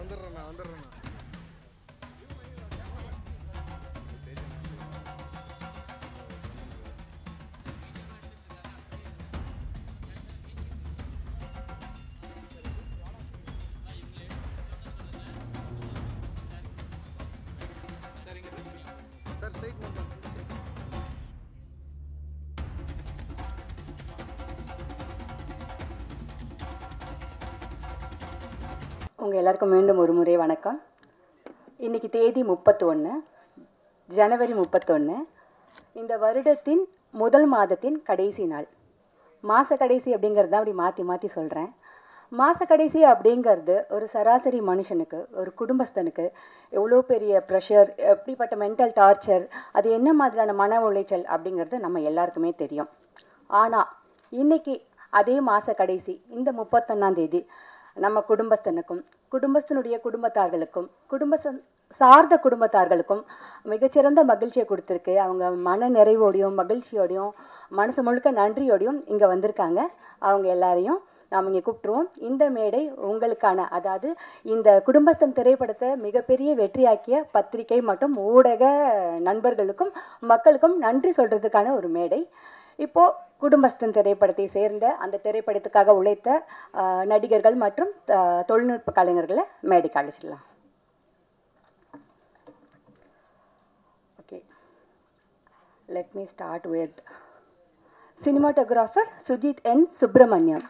வந்துடுறேண்ணா. Sir straight பண்ணலாம். உங்கள் எல்லாருக்கும் மீண்டும் ஒரு முறை வணக்கம். இன்றைக்கி தேதி 31 ஜனவரி 31. இந்த வருடத்தின் முதல் மாதத்தின் கடைசி நாள். மாத கடைசி அப்படிங்கிறது தான் அப்படி மாற்றி மாற்றி சொல்கிறேன். மாத கடைசி அப்படிங்கிறது ஒரு சராசரி மனுஷனுக்கு, ஒரு குடும்பஸ்தனுக்கு எவ்வளோ பெரிய ப்ரெஷர், எப்படிப்பட்ட மென்டல் டார்ச்சர், அது என்ன மாதிரியான மன உளைச்சல் அப்படிங்கிறது நம்ம எல்லாருக்குமே தெரியும். ஆனால் இன்றைக்கி அதே மாத கடைசி இந்த 31ஆம் தேதி நம்ம குடும்பஸ்தனுக்கும், குடும்பத்தினுடைய குடும்பத்தார்களுக்கும், சார்ந்த குடும்பத்தார்களுக்கும் மிகச்சிறந்த மகிழ்ச்சியை கொடுத்துருக்கு. அவங்க மன நிறைவோடையும் மகிழ்ச்சியோடையும் மனசு முழுக்க நன்றியோடையும் இங்கே வந்திருக்காங்க. அவங்க எல்லாரையும் நாம் இங்கே கூப்பிட்டுருவோம். இந்த மேடை உங்களுக்கான, அதாவது இந்த குடும்பஸ்தன் திரைப்படத்தை மிகப்பெரிய வெற்றியாக்கிய பத்திரிகை மற்றும் ஊடக நண்பர்களுக்கும் மக்களுக்கும் நன்றி சொல்கிறதுக்கான ஒரு மேடை. இப்போது குடும்பஸ்தன் திரைப்படத்தை சேர்ந்த, அந்த திரைப்படத்துக்காக உழைத்த நடிகர்கள் மற்றும் தொழில்நுட்ப கலைஞர்களை மேடைக்கு அழைச்சிடலாம். Okay, let me start with cinematographer Sujith N Subramaniam.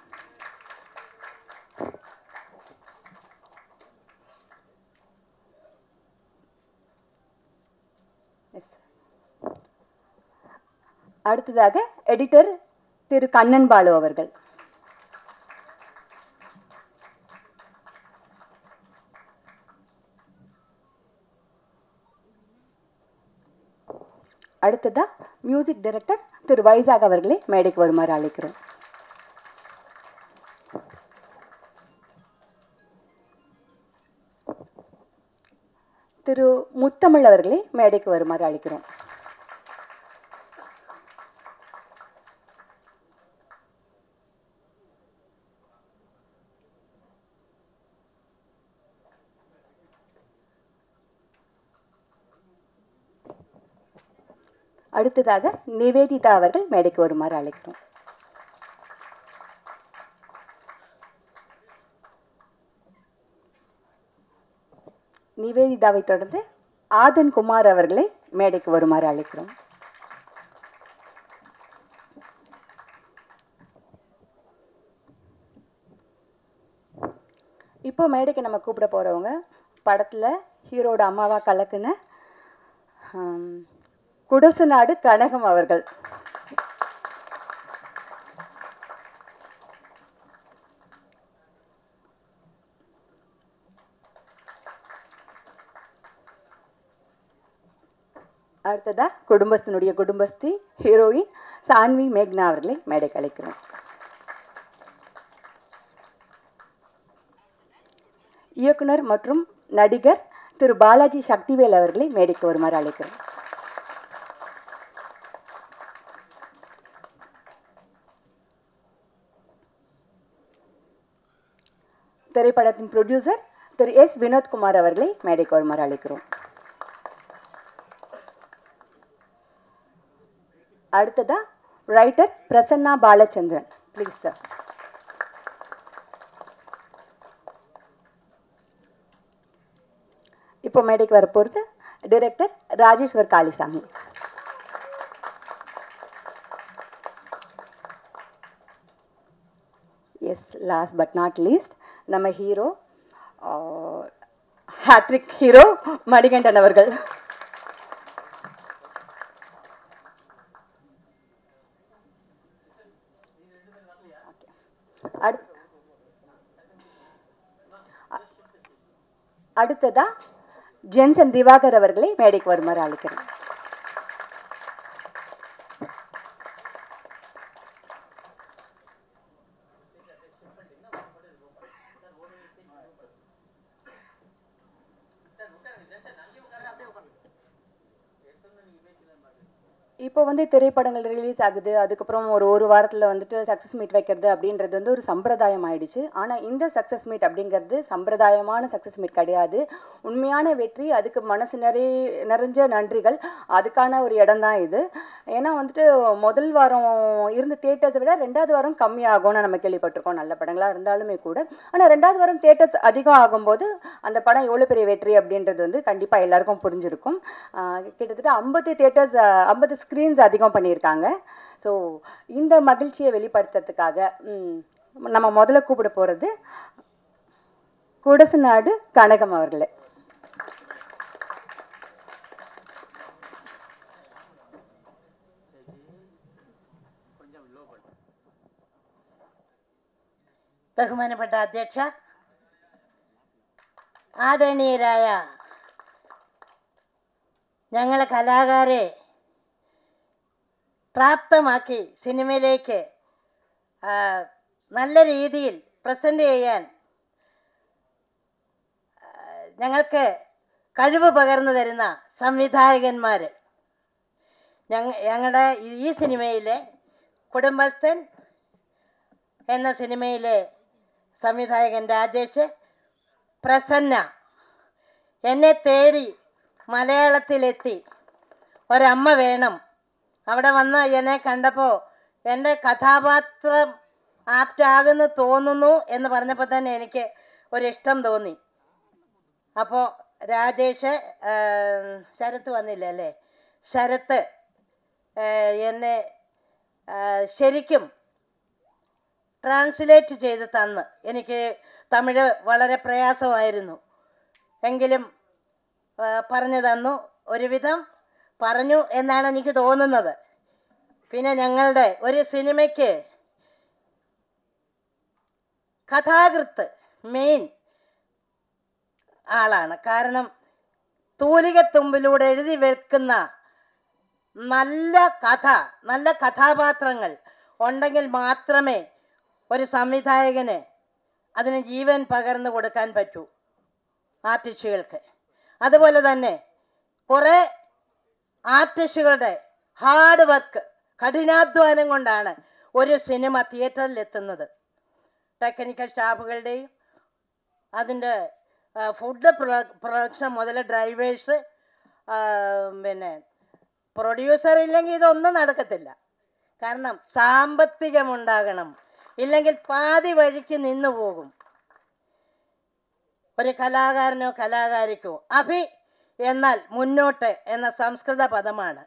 அடுத்ததாக எடிட்டர் திரு கண்ணன் பாலு அவர்கள். அடுத்ததா மியூசிக் டைரக்டர் திரு வைசாக் அவர்களை மேடைக்கு வருமாறு அழைக்கிறோம். திரு முத்தமிழ் அவர்களை மேடைக்கு வருமாறு அழைக்கிறோம். அடுத்ததாக நிவேதிதா அவர்கள் மேடைக்கு வருமாறு அழைக்கிறோம். நிவேதிதாவை தொடர்ந்து ஆதன் குமார் அவர்களை மேடைக்கு வருமாறு அழைக்கிறோம். இப்போ மேடைக்கு நம்ம கூப்பிட போகிறவங்க படத்தில் ஹீரோட அம்மாவா கலக்குன குடசுநாடு கனகம் அவர்கள். அடுத்ததா குடும்பத்தினுடைய குடும்பஸ்தி ஹீரோயின் சான்வி மேக்னா அவர்களை மேடைக்கு அழைக்கிறோம். இயக்குனர் மற்றும் நடிகர் திரு பாலாஜி சக்திவேல் அவர்களை மேடைக்கு வருமாறு அழைக்கிறோம். திரைப்படத்தின் ப்ரொடியூசர் திரு எஸ் வினோத்குமார் அவர்களை மேடைக்கு வருமாறு அழைக்கிறோம். அடுத்ததா writer Prasanna Balachandran. Please sir. இப்போ மேடைக்கு வரப்போகிறது director Rajeshwar Kalisamy. Yes, last but not least, நம்ம ஹீரோ, ஹேட்ரிக் ஹீரோ மணிகண்டன் அவர்கள். அடுத்ததா ஜென்சன் திவாகர் அவர்களை மேடைக்கு வருமாறு அழைக்கிறேன். இப்போ வந்து திரைப்படங்கள் ரிலீஸ் ஆகுது, அதுக்கப்புறம் ஒரு வாரத்தில் வந்துட்டு சக்ஸஸ் மீட் வைக்கிறது அப்படின்றது வந்து ஒரு சம்பிரதாயம் ஆயிடுச்சு. ஆனால் இந்த சக்ஸஸ் மீட் அப்படிங்கிறது சம்பிரதாயமான சக்ஸஸ் மீட் கிடையாது. உண்மையான வெற்றி, அதுக்கு மனசு நிறைஞ்ச நன்றிகள், அதுக்கான ஒரு இடம் தான் இது. ஏன்னா வந்துட்டு முதல் வாரம் இருந்த தியேட்டர்ஸை விட 2வது வாரம் கம்மியாகும்னு நம்ம கேள்விப்பட்டிருக்கோம், நல்ல படங்களாக இருந்தாலுமே கூட. ஆனால் 2வது வாரம் தியேட்டர்ஸ் அதிகம் ஆகும்போது அந்த படம் எவ்வளோ பெரிய வெற்றி அப்படின்றது வந்து கண்டிப்பாக எல்லாருக்கும் புரிஞ்சிருக்கும். கிட்டத்தட்ட 50 தியேட்டர்ஸ் 50 ஸ்க்ரீன்ஸ் அதிகம் பண்ணியிருக்காங்க. ஸோ இந்த மகிழ்ச்சியை வெளிப்படுத்துறதுக்காக நம்ம முதல்ல கூப்பிட போகிறது குடசநாடு கனகம் அவர்களே. ബഹുമാനപ്പെട്ട അധ്യക്ഷ, ആദരണീയരായ ഞങ്ങളെ കലാകാരെ പ്രാപ്തമാക്കി സിനിമയിലേക്ക് നല്ല രീതിയിൽ പ്രസൻറ്റ് ചെയ്യാൻ ഞങ്ങൾക്ക് കഴിവ് പകർന്നു തരുന്ന സംവിധായകന്മാർ, ഞങ്ങളുടെ ഈ സിനിമയിലെ കുടുംബസ്ഥൻ എന്ന സിനിമയിലെ സംവിധായകൻ രാജേഷ്, പ്രസന്ന എന്നെ തേടി മലയാളത്തിലെത്തി ഒരമ്മ വേണം, അവിടെ വന്ന് എന്നെ കണ്ടപ്പോൾ എൻ്റെ കഥാപാത്രം ആപ്റ്റാകുന്നു തോന്നുന്നു എന്ന് പറഞ്ഞപ്പോൾ തന്നെ എനിക്ക് ഒരിഷ്ടം തോന്നി. അപ്പോൾ രാജേഷ്, ശരത്ത് വന്നില്ല അല്ലേ, ശരത്ത് എന്നെ ശരിക്കും ട്രാൻസ്ലേറ്റ് ചെയ്ത് തന്ന്. എനിക്ക് തമിഴ് വളരെ പ്രയാസമായിരുന്നു, എങ്കിലും പറഞ്ഞു തന്നു, ഒരുവിധം പറഞ്ഞു എന്നാണ് എനിക്ക് തോന്നുന്നത്. പിന്നെ ഞങ്ങളുടെ ഒരു സിനിമയ്ക്ക് കഥാകൃത്ത് മെയിൻ ആളാണ്. കാരണം തൂലികത്തുമ്പിലൂടെ എഴുതി വെക്കുന്ന നല്ല കഥ, നല്ല കഥാപാത്രങ്ങൾ ഉണ്ടെങ്കിൽ മാത്രമേ ഒരു സംവിധായകന് അതിന് ജീവൻ പകർന്നു കൊടുക്കാൻ പറ്റൂ ആർട്ടിസ്റ്റുകൾക്ക്. അതുപോലെ തന്നെ കുറേ ആർട്ടിസ്റ്റുകളുടെ ഹാർഡ് വർക്ക്, കഠിനാധ്വാനം കൊണ്ടാണ് ഒരു സിനിമ തിയേറ്ററിലെത്തുന്നത്. ടെക്നിക്കൽ സ്റ്റാഫുകളുടെയും അതിൻ്റെ ഫുഡ് പ്രൊഡക്ഷൻ മുതൽ ഡ്രൈവേഴ്സ്, പിന്നെ പ്രൊഡ്യൂസർ ഇല്ലെങ്കിൽ ഇതൊന്നും നടക്കത്തില്ല. കാരണം സാമ്പത്തികമുണ്ടാകണം, ഇല്ലെങ്കിൽ പാതി വഴിക്ക് നിന്നു പോകും. ഒരു കലാകാരനോ കലാകാരിക്കോ അഭി എന്നാൽ മുന്നോട്ട് എന്ന സംസ്കൃത പദമാണ്.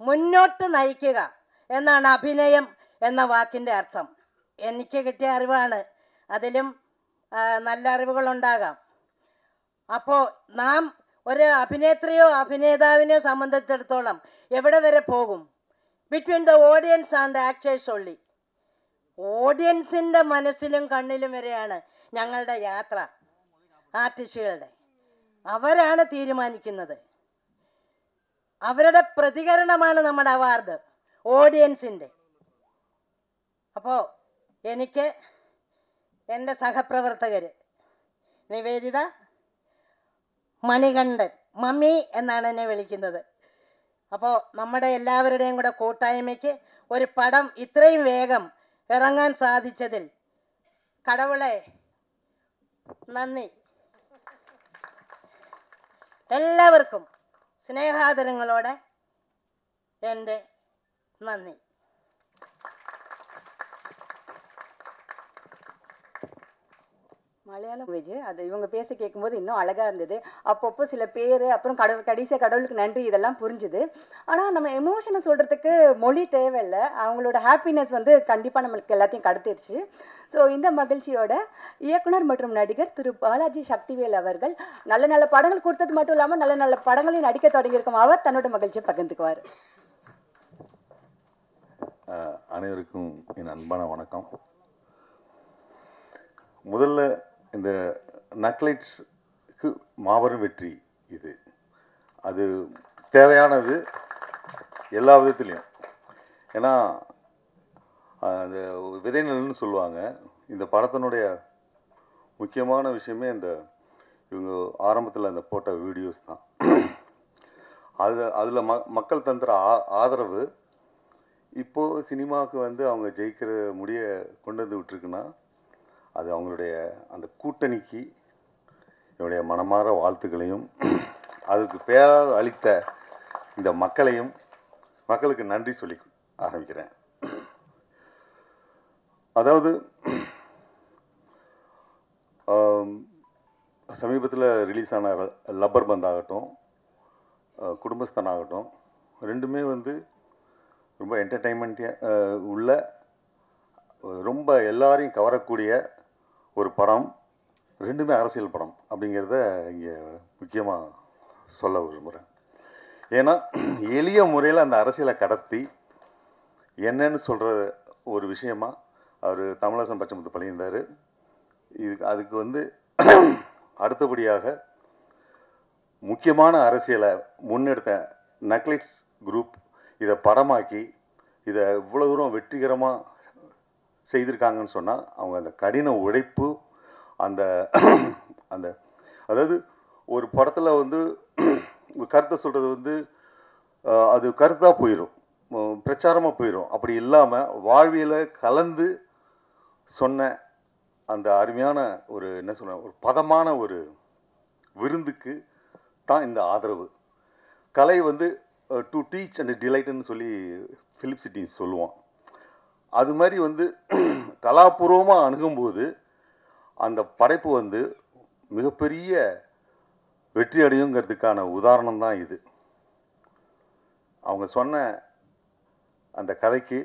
മുന്നോട്ട് നയിക്കുക എന്നാണ് അഭിനയം എന്ന വാക്കിൻ്റെ അർത്ഥം. എനിക്ക് കിട്ടിയ അറിവാണ്, അതിലും നല്ല അറിവുകളുണ്ടാകാം. അപ്പോൾ നാം ഒരു അഭിനേത്രിയോ അഭിനേതാവിനെയോ സംബന്ധിച്ചിടത്തോളം എവിടെ വരെ പോകും? Between the audience and actors only. ഓഡിയൻസിൻ്റെ മനസ്സിലും കണ്ണിലും വരെയാണ് ഞങ്ങളുടെ യാത്ര. ആർട്ടിസ്റ്റുകളുടെ അവരാണ് തീരുമാനിക്കുന്നത്. അവരുടെ പ്രതികരണമാണ് നമ്മുടെ അവാർഡ്, ഓഡിയൻസിൻ്റെ. അപ്പോൾ എനിക്ക് എൻ്റെ സഹപ്രവർത്തകർ നിവേദിത, മണികണ്ഠൻ, മമ്മി എന്നാണ് എന്നെ വിളിക്കുന്നത്. അപ്പോൾ നമ്മുടെ എല്ലാവരുടെയും കൂടെ കൂട്ടായ്മയ്ക്ക് ഒരു പടം ഇത്രയും വേഗം ഇറങ്ങാൻ സാധിച്ചതിൽ കടവുളെ നന്ദി. എല്ലാവർക്കും സ്നേഹാദരങ്ങളോടെ എൻ്റെ നന്ദി. மலையாள லாங்குவேஜ் அது இவங்க பேச கேட்கும்போது இன்னும் அழகாக இருந்தது. அப்பப்போ சில பேர், அப்புறம் கடைசியாக கடவுளுக்கு நன்றி, இதெல்லாம் புரிஞ்சுது. ஆனால் நம்ம எமோஷனை சொல்கிறதுக்கு மொழி தேவையில்லை. அவங்களோட ஹாப்பினஸ் வந்து கண்டிப்பாக நம்மளுக்கு எல்லாத்தையும் கடத்திடுச்சு. ஸோ இந்த மகிழ்ச்சியோட இயக்குனர் மற்றும் நடிகர் திரு பாலாஜி சக்திவேல் அவர்கள் நல்ல நல்ல படங்கள் கொடுத்தது மட்டும் இல்லாமல் நல்ல நல்ல படங்களையும் நடிக்க தொடங்கியிருக்கும். அவர் தன்னோட மகிழ்ச்சியை பகிர்ந்துக்குவார். அனைவருக்கும் என் அன்பான வணக்கம். முதல்ல இந்த நக்லைட்ஸ்க்கு மாபெரும் வெற்றி இது. அது தேவையானது எல்லா விதத்துலேயும். ஏன்னா அந்த விதைநெல்னு சொல்லுவாங்க. இந்த படத்தினுடைய முக்கியமான விஷயமே இந்த இவங்க ஆரம்பத்தில் அந்த போட்ட வீடியோஸ் தான். அதில் மக்கள் தந்துற ஆதரவு இப்போது சினிமாவுக்கு வந்து அவங்க ஜெயிக்கிற முடிய கொண்டு வந்து விட்டுருக்குன்னா அது அவங்களுடைய அந்த கூட்டணிக்கு என்னுடைய மனமார வாழ்த்துக்களையும் அதுக்கு பேர் அளித்த இந்த மக்களுக்கு நன்றி சொல்லி ஆரம்பிக்கிறேன். அதாவது சமீபத்தில் ரிலீஸ் ஆன லப்பர் பந்த் ஆகட்டும், குடும்பஸ்தான் ஆகட்டும், ரெண்டுமே வந்து ரொம்ப என்டர்டெயின்மெண்ட்டாக உள்ள ரொம்ப எல்லாரையும் கவரக்கூடிய ஒரு படம். ரெண்டுமே அரசியல் படம் அப்படிங்கிறத இங்கே முக்கியமாக சொல்ல விரும்புகிறேன். ஏன்னா எளிய முறையில் அந்த அரசியலை கடத்தி என்னன்னு சொல்கிற ஒரு விஷயமா அவர் தமிழரசன் பச்சைமுத்து பண்ணியிருந்தார். அதுக்கு வந்து அடுத்தபடியாக முக்கியமான அரசியலை முன்னெடுத்த நக்லைட்ஸ் குரூப் இதை படமாக்கி இதை இவ்வளோ தூரம் வெற்றிகரமாக செய்திருக்காங்கன்னு சொன்னால் அவங்க அந்த கடின உழைப்பு அந்த அந்த அதாவது ஒரு படத்தில் வந்து கருத்தை சொல்கிறது வந்து அது கருத்தாக போயிடும், பிரச்சாரமாக போயிடும். அப்படி இல்லாமல் வாழ்வியலை கலந்து சொன்ன அந்த அருமையான ஒரு என்ன சொல்ல ஒரு பதமான ஒரு விருந்துக்கு தான் இந்த ஆதரவு. கலை வந்து டு டீச் அண்ட் டிலைட்னு சொல்லி ஃபிலிப் சிட்டின் சொல்லுவான். அது மாதிரி வந்து கலாபூர்வமாக அணுகும்போது அந்த படைப்பு வந்து மிகப்பெரிய வெற்றி அடையுங்கிறதுக்கான உதாரணம் தான் இது. அவங்க சொன்ன அந்த கதைக்கு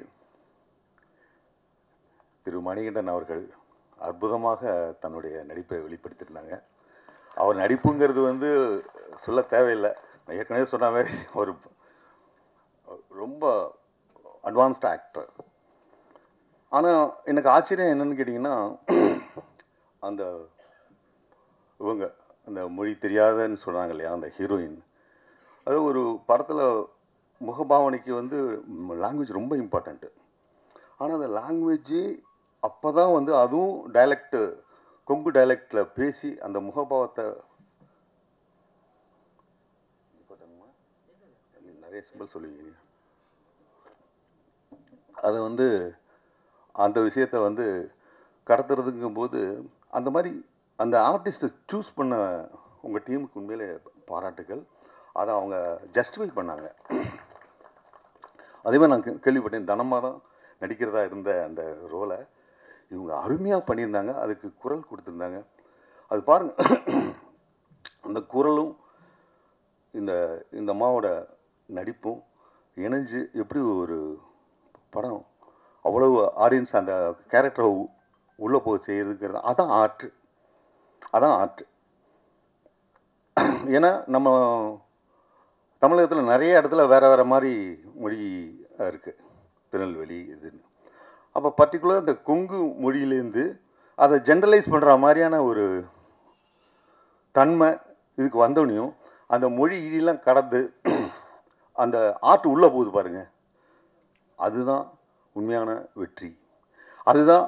திரு மணிகண்டன் அவர்கள் அற்புதமாக தன்னுடைய நடிப்பை வெளிப்படுத்தியிருந்தாங்க. அவர் நடிப்புங்கிறது வந்து சொல்ல தேவையில்லை, நான் ஏற்கனவே சொன்ன மாதிரி ஒரு ரொம்ப அட்வான்ஸ்டு ஆக்டர். ஆனால் எனக்கு ஆச்சரியம் என்னன்னு கேட்டிங்கன்னா, அந்த இவங்க அந்த மொழி தெரியாதன்னு சொல்கிறாங்க இல்லையா, அந்த ஹீரோயின், அது ஒரு படத்தில் முகபாவனைக்கு வந்து லாங்குவேஜ் ரொம்ப இம்பார்ட்டண்ட்டு. ஆனால் அந்த லாங்குவேஜ் அப்போ தான் வந்து அதுவும் டைலக்டு கொங்கு டைலக்டில் பேசி அந்த முகபாவத்தை நிறைய சிம்பிள் சொல்லுவீங்க, அதை வந்து அந்த விஷயத்தை வந்து கடத்துறதுங்கும்போது அந்த மாதிரி அந்த ஆர்டிஸ்ட்டை சூஸ் பண்ண உங்கள் டீமுக்கு உண்மையிலே பாராட்டுகள். அதை அவங்க ஜஸ்டிஃபை பண்ணாங்க. அதே மாதிரி நான் கேள்விப்பட்டேன், தனமாக தான் நடிக்கிறதா இருந்த அந்த ரோலை இவங்க அருமையாக பண்ணியிருந்தாங்க, அதுக்கு குரல் கொடுத்துருந்தாங்க. அது பாருங்கள், அந்த குரலும் இந்த இந்த அம்மாவோட நடிப்பும் இணைஞ்சு எப்படி ஒரு படம் அவ்வளவு ஆடியன்ஸ் அந்த கேரக்டரை உள்ளே போய் செய்யறதுங்கிறது அதான் ஆர்ட். ஏன்னா நம்ம தமிழகத்தில் நிறைய இடத்துல வேறு மாதிரி மொழி இருக்குது, திருநெல்வேலி இதுன்னு. அப்போ பர்டிகுலர் இந்த கொங்கு மொழியிலேருந்து அதை ஜென்ரலைஸ் பண்ணுற மாதிரியான ஒரு தன்மை இதுக்கு வந்தோடனையும் அந்த மொழி இடியெல்லாம் கடந்து அந்த ஆர்ட் உள்ளே போகுது பாருங்கள், அதுதான் உண்மையான வெற்றி. அதுதான்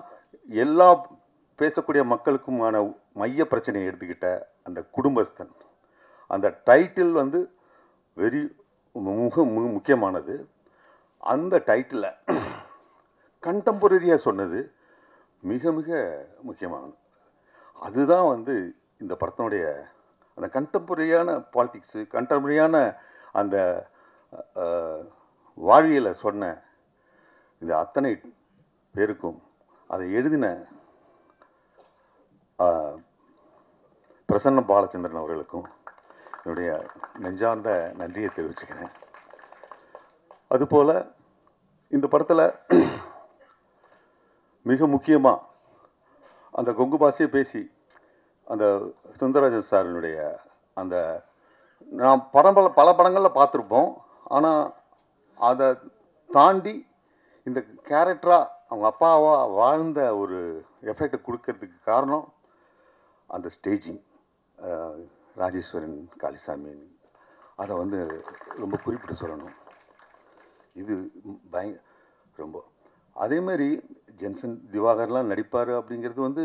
எல்லா பேசக்கூடிய மக்களுக்குமான மைய பிரச்சனையை எடுத்துக்கிட்ட அந்த குடும்பஸ்தன். அந்த டைட்டில் வந்து முக்கியமானது. அந்த டைட்டிலை கண்டெம்பரரியாக சொன்னது மிக மிக முக்கியமானது. அதுதான் வந்து இந்த படத்தினுடைய அந்த கண்டெம்பரரியான பாலிடிக்ஸு, கண்டெம்பரரியான அந்த வாழ்வியலை சொன்ன இந்த அத்தனை பேருக்கும் அதை எழுதின பிரசன்ன பாலச்சந்திரன் அவர்களுக்கும் என்னுடைய நெஞ்சார்ந்த நன்றியை தெரிவிச்சுக்கிறேன். அதுபோல் இந்த படத்தில் மிக முக்கியமாக அந்த கொங்கு பாஷையை பேசி அந்த சுந்தரராஜன் சாரினுடைய அந்த நான் பல படங்களில் பார்த்துருப்போம். ஆனால் அதை தாண்டி இந்த கேரக்டராக அவங்க அப்பாவாக வாழ்ந்த ஒரு எஃபெக்ட் கொடுக்கறதுக்கு காரணம் அந்த ஸ்டேஜிங். ராஜேஸ்வரன் காளிசாமி அதை வந்து ரொம்ப குறிப்பிட்டு சொல்லணும். இது ரொம்ப அதேமாதிரி ஜென்சன் திவாகர்லாம் நடிப்பார் அப்படிங்கிறது வந்து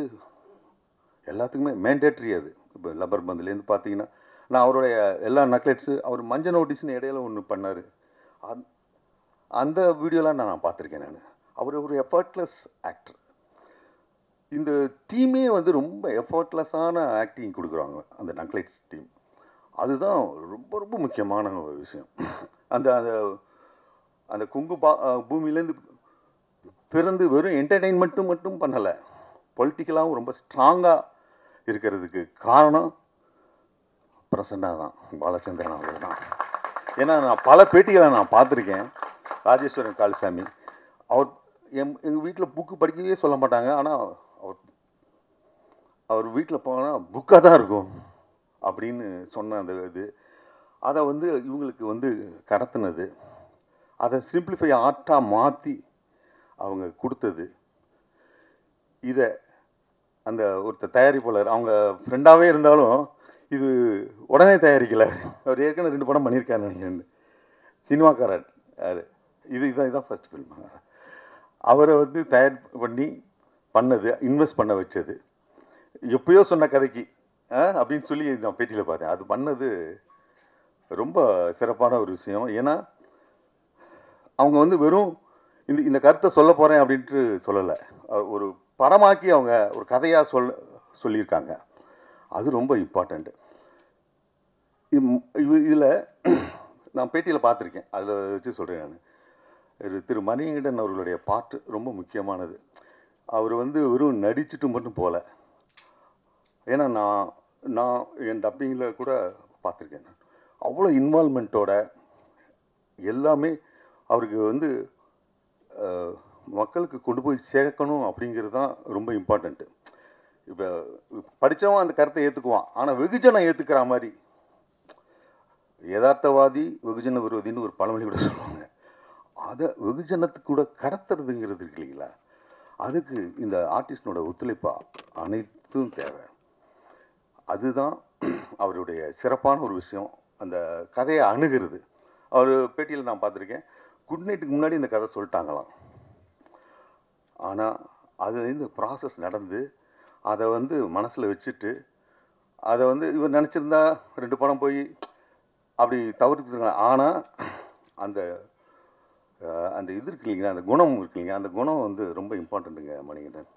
எல்லாத்துக்குமே மேண்டேட்ரி. அது இப்போ லப்பர் பந்துலேருந்து பார்த்தீங்கன்னா நான் அவருடைய எல்லா நக்லெட்ஸு அவர் மஞ்சள் நோட்டீஸ்னு இடையில ஒன்று பண்ணார். அந்த வீடியோலாம் நான் பார்த்துருக்கேன். அவர் ஒரு எஃபர்ட்லெஸ் ஆக்டர். இந்த டீமே வந்து ரொம்ப எஃபர்ட்லெஸ்ஸான ஆக்டிங் கொடுக்குறாங்க அந்த நக்லெட்ஸ் டீம். அதுதான் ரொம்ப ரொம்ப முக்கியமான ஒரு விஷயம். அந்த அந்த அந்த குங்கு பூமியிலேருந்து பிறந்து வெறும் என்டர்டெயின்மெண்ட்டும் மட்டும் பண்ணலை, பொலிட்டிக்கலாகவும் ரொம்ப ஸ்ட்ராங்காக இருக்கிறதுக்கு காரணம் பிரசன்னா தான், பாலச்சந்திரன் அவர் தான். ஏன்னா நான் பல பேட்டிகளை நான் பார்த்துருக்கேன். ராஜேஸ்வரன் காளிசாமி அவர் எங்கள் வீட்டில் புக்கு படிக்கவே சொல்ல மாட்டாங்க. ஆனால் அவர் வீட்டில் போனால் புக்காக தான் இருக்கும் அப்படின்னு சொன்ன அந்த இது, அதை வந்து இவங்களுக்கு வந்து கடத்தினது, அதை சிம்பிளிஃபை ஆர்ட்டாக மாற்றி அவங்க கொடுத்தது. இதை அந்த ஒருத்தர் தயாரிப்பாளர் அவங்க ஃப்ரெண்டாகவே இருந்தாலும் இது உடனே தயாரிக்கலை. அவர் ஏற்கனவே 2 படம் பண்ணியிருக்காரு நினைக்கிறேன். சினிமாக்காரர் யார், இதுதான் ஃபர்ஸ்ட் ஃபில்ம். அவரை வந்து தயார் பண்ணது, இன்வெஸ்ட் பண்ண வச்சது, எப்பயோ சொன்ன கதைக்கு அப்படின்னு சொல்லி நான் பேட்டியில் பார்த்தேன். அது பண்ணது ரொம்ப சிறப்பான ஒரு விஷயம். ஏன்னா அவங்க வந்து வெறும் இந்த கருத்தை சொல்ல போகிறேன் அப்படின்ட்டு சொல்லலை, ஒரு படமாக்கி அவங்க ஒரு கதையாக சொல்லியிருக்காங்க. அது ரொம்ப இம்பார்ட்டண்ட்டு. இதில் நான் பேட்டியில் பார்த்துருக்கேன், அதில் வச்சு சொல்கிறேன். நான் திரு மணிகண்டன் அவர்களுடைய பாட்டு ரொம்ப முக்கியமானது. அவர் வந்து வெறும் நடிச்சுட்டு மட்டும் போகல. ஏன்னா நான் என் டப்பிங்கில் கூட பார்த்துருக்கேன். அவ்வளோ இன்வால்மெண்ட்டோட எல்லாமே அவருக்கு வந்து மக்களுக்கு கொண்டு போய் சேர்க்கணும் அப்படிங்கிறது தான் ரொம்ப இம்பார்ட்டண்ட்டு. இப்போ படித்தவன் அந்த கருத்தை ஏற்றுக்குவான், ஆனால் வெகுஜனம் ஏற்றுக்கிற மாதிரி, யதார்த்தவாதி வெகுஜன விரோதின்னு ஒரு பழமொழி கூட சொல்லுவாங்க. அதை வெகுஜனத்துக்கு கூட கடத்துறதுங்கிறது இருக்கு இல்லைங்களா, அதுக்கு இந்த ஆர்டிஸ்டனோட ஒத்துழைப்பு அனைத்தும் தேவை. அதுதான் அவருடைய சிறப்பான ஒரு விஷயம், அந்த கதையை அணுகிறது. அவர் பேட்டியில் நான் பார்த்துருக்கேன், குட் நைட்டுக்கு முன்னாடி இந்த கதை சொல்லிட்டாங்களாம். ஆனால் அது இந்த ப்ராசஸ் நடந்து அதை வந்து மனசில் வச்சுட்டு அதை வந்து இவர் நினச்சிருந்தா 2 படம் போய் அப்படி தவிர்த்துருங்க. ஆனால் அந்த அந்த இது இருக்கு இல்லைங்க, அந்த குணம் இருக்கு இல்லைங்க, அந்த குணம் வந்து ரொம்ப இம்பார்ட்டண்ட்டுங்க. மணிகண்டன்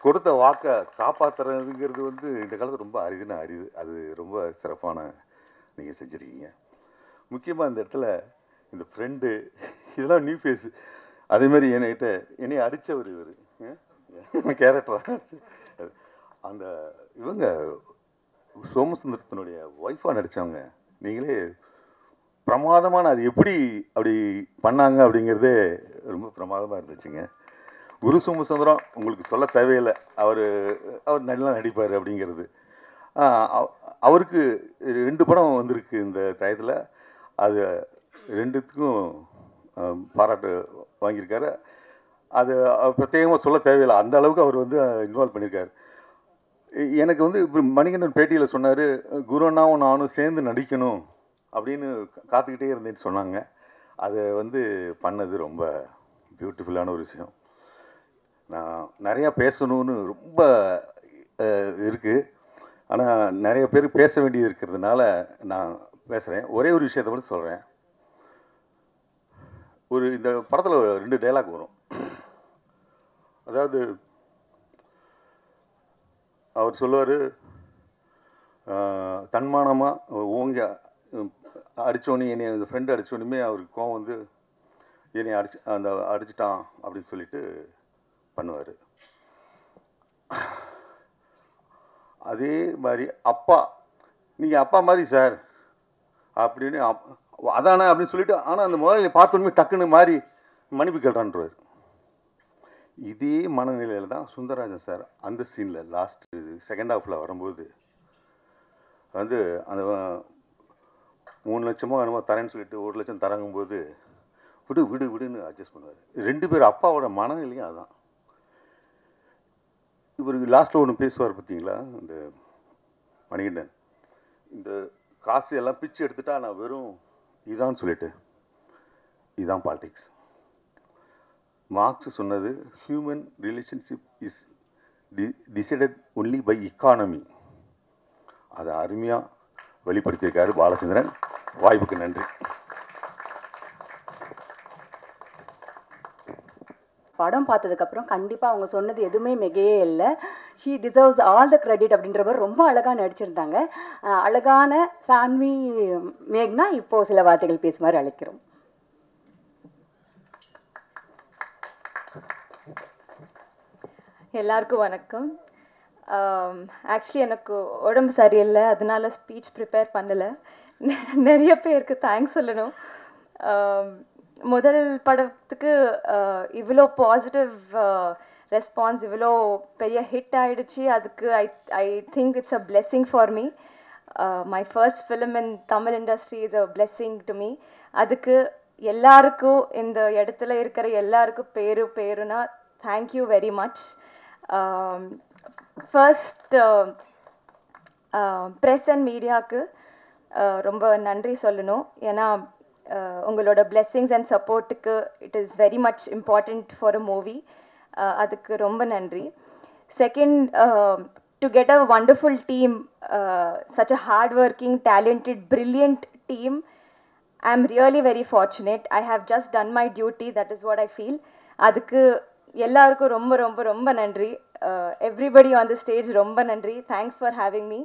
கொடுத்த வாக்கை காப்பாற்றுறதுங்கிறது வந்து இந்த காலத்தில் ரொம்ப அரிதுன்னு அரிது. அது ரொம்ப சிறப்பான நீங்கள் செஞ்சுருக்கீங்க. முக்கியமாக இந்த இடத்துல இந்த ஃப்ரெண்டு இதெல்லாம் நியூ ஃபேஸு. அதேமாதிரி என்னை அடித்தவர் இவர் கேரக்டராக அந்த இவங்க சோமசுந்தரத்தினுடைய ஒய்ஃபாக நடித்தவங்க, நீங்களே பிரமாதமான, அது எப்படி அப்படி பண்ணாங்க அப்படிங்கிறதே ரொம்ப பிரமாதமாக இருந்துச்சுங்க. குரு சோமசுந்தரம் உங்களுக்கு சொல்ல தேவையில்லை, அவர் நல்லா நடிப்பார் அப்படிங்கிறது. அவருக்கு 2 படம் வந்திருக்கு இந்த டயத்தில், அது 2த்துக்கும் பாராட்டு வாங்கியிருக்காரு. அது பிரத்யேகமாக சொல்ல தேவையில்லை, அந்த அளவுக்கு அவர் வந்து இன்வால்வ் பண்ணியிருக்காரு. எனக்கு வந்து இப்போ மணிகண்டன் பேட்டியில் சொன்னார், குருனாவும் நானும் சேர்ந்து நடிக்கணும் அப்படின்னு காத்துக்கிட்டே இருந்தேன்னு சொன்னாங்க. அதை வந்து பண்ணது ரொம்ப பியூட்டிஃபுல்லான ஒரு விஷயம். நான் நிறையா பேசணும்னு ரொம்ப இருக்குது, ஆனால் நிறைய பேர் பேச வேண்டியது இருக்கிறதுனால நான் பேசுகிறேன். ஒரே ஒரு விஷயத்தை மட்டும் சொல்கிறேன். இந்த படத்தில் 2 டைலாக் வரும். அதாவது அவர் சொல்லுவார், தன்மானமாக ஓங்க அடித்தோன்னே, என்னை அந்த ஃப்ரெண்டு அடித்தோன்னுமே அவருக்கு கோவம் வந்து என்னை அடிச்சிட்டான் அப்படின்னு சொல்லிட்டு பண்ணுவார். அதே மாதிரி அப்பா, நீங்கள் அப்பா மாதிரி சார் அப்படின்னு அதானே அப்படின்னு சொல்லிட்டு, ஆனால் அந்த முதல்ல பார்த்தோன்னே டக்குன்னு மாதிரி மன்னிப்பு கேட்டான்றார். இதே மனநிலையில் தான் சுந்தரராஜன் சார் அந்த சீனில் லாஸ்ட்டு செகண்ட் ஹாஃபில் வரும்போது வந்து அந்த 3 லட்சமோ என்னமோ தரேன்னு சொல்லிட்டு 1 லட்சம் தரங்கும்போது விடுன்னு அட்ஜஸ்ட் பண்ணுவார். 2 பேர் அப்பாவோட மனநிலையும் அதுதான். இவருக்கு லாஸ்ட்டில் ஒன்று பேசுவார் பார்த்தீங்களா, இந்த மணிகண்டன், இந்த காசு எல்லாம் பிச்சு எடுத்துட்டா நான் வெறும் இதான்னு சொல்லிட்டு, இதுதான் பாலிடிக்ஸ். மார்க்ஸ் சொன்னது, human relationship is decided only by economy. அதை அருமையாக வெளிப்படுத்தியிருக்காரு பாலச்சந்திரன். வாய்ப்புக்கு நன்றி. படம் பார்த்ததுக்கப்புறம் கண்டிப்பாக அவங்க சொன்னது எதுவுமே மிகையே இல்லை. She deserves all the credit அப்படின்றவர் ரொம்ப அழகாக நடிச்சிருந்தாங்க. அழகான சான்வி மேக்னா இப்போ சில வார்த்தைகள் பேசுமாறு அழைக்கிறோம். எல்லாருக்கும் வணக்கம். ஆக்சுவலி எனக்கு உடம்பு சரியில்லை, அதனால ஸ்பீச் ப்ரிப்பேர் பண்ணலை. நிறைய பேருக்கு தேங்க்ஸ் சொல்லணும். முதல் படத்துக்கு இவ்வளோ பாசிட்டிவ் ரெஸ்பான்ஸ், இவ்வளோ பெரிய ஹிட் ஆகிடுச்சு. அதுக்கு I think it's a blessing for me. My first film in Tamil industry is a blessing to me. அதுக்கு எல்லாருக்கும், இந்த இடத்துல இருக்கிற எல்லாருக்கும் பேருனா thank you very much. First press and மீடியாவுக்கு ரொம்ப நன்றி சொல்லணும். ஏன்னா உங்களோட பிளெஸ்ஸிங்ஸ் அண்ட் சப்போர்ட்டுக்கு it is very much important for a movie. அதுக்கு ரொம்ப நன்றி. Second, to get a wonderful team, such a hard-working, talented, brilliant team. I'm really very fortunate. I have just done my duty. That is what I feel. அதுக்கு எல்லாருக்கும் ரொம்ப ரொம்ப ரொம்ப நன்றி. Everybody on the stage ரொம்ப நன்றி. Thanks for having me.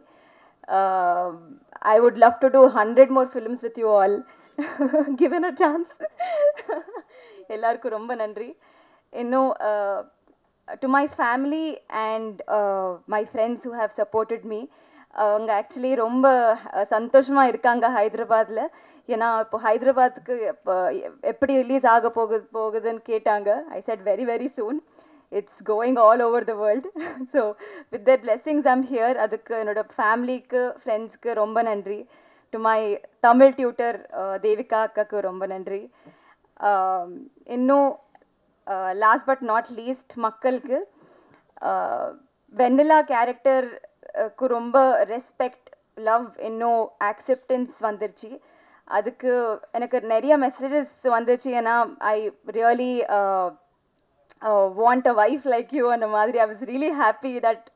I would love to do 100 more films with you all. Given a chance. எல்லாருக்கும் ரொம்ப நன்றி. இன்னும் to my family and my friends who have supported me, அவங்க actually ரொம்ப சந்தோஷமாக இருக்காங்க ஹைதராபாத்தில். ஏன்னா இப்போ ஹைதராபாத்துக்கு இப்போ எப்படி ரிலீஸ் ஆக போகுதுன்னு கேட்டாங்க. ஐ said very very soon. It's going all over the world. So with that blessings I'm here. அதுக்கு என்னோடய ஃபேமிலிக்கு, ஃப்ரெண்ட்ஸ்க்கு ரொம்ப நன்றி. To my Tamil tutor Devika அக்காவுக்கு ரொம்ப நன்றி. இன்னும் லாஸ்ட் பட் நாட் லீஸ்ட், மக்களுக்கு வெண்ணிலா கேரக்டருக்கு ரொம்ப ரெஸ்பெக்ட், லவ், இன்னும் ஆக்செப்டன்ஸ் வந்துருச்சு. அதுக்கு எனக்கு நிறைய மெசேஜஸ் வந்துருச்சு. ஏன்னா I really want a wife like you அந்த மாதிரி. I was really happy that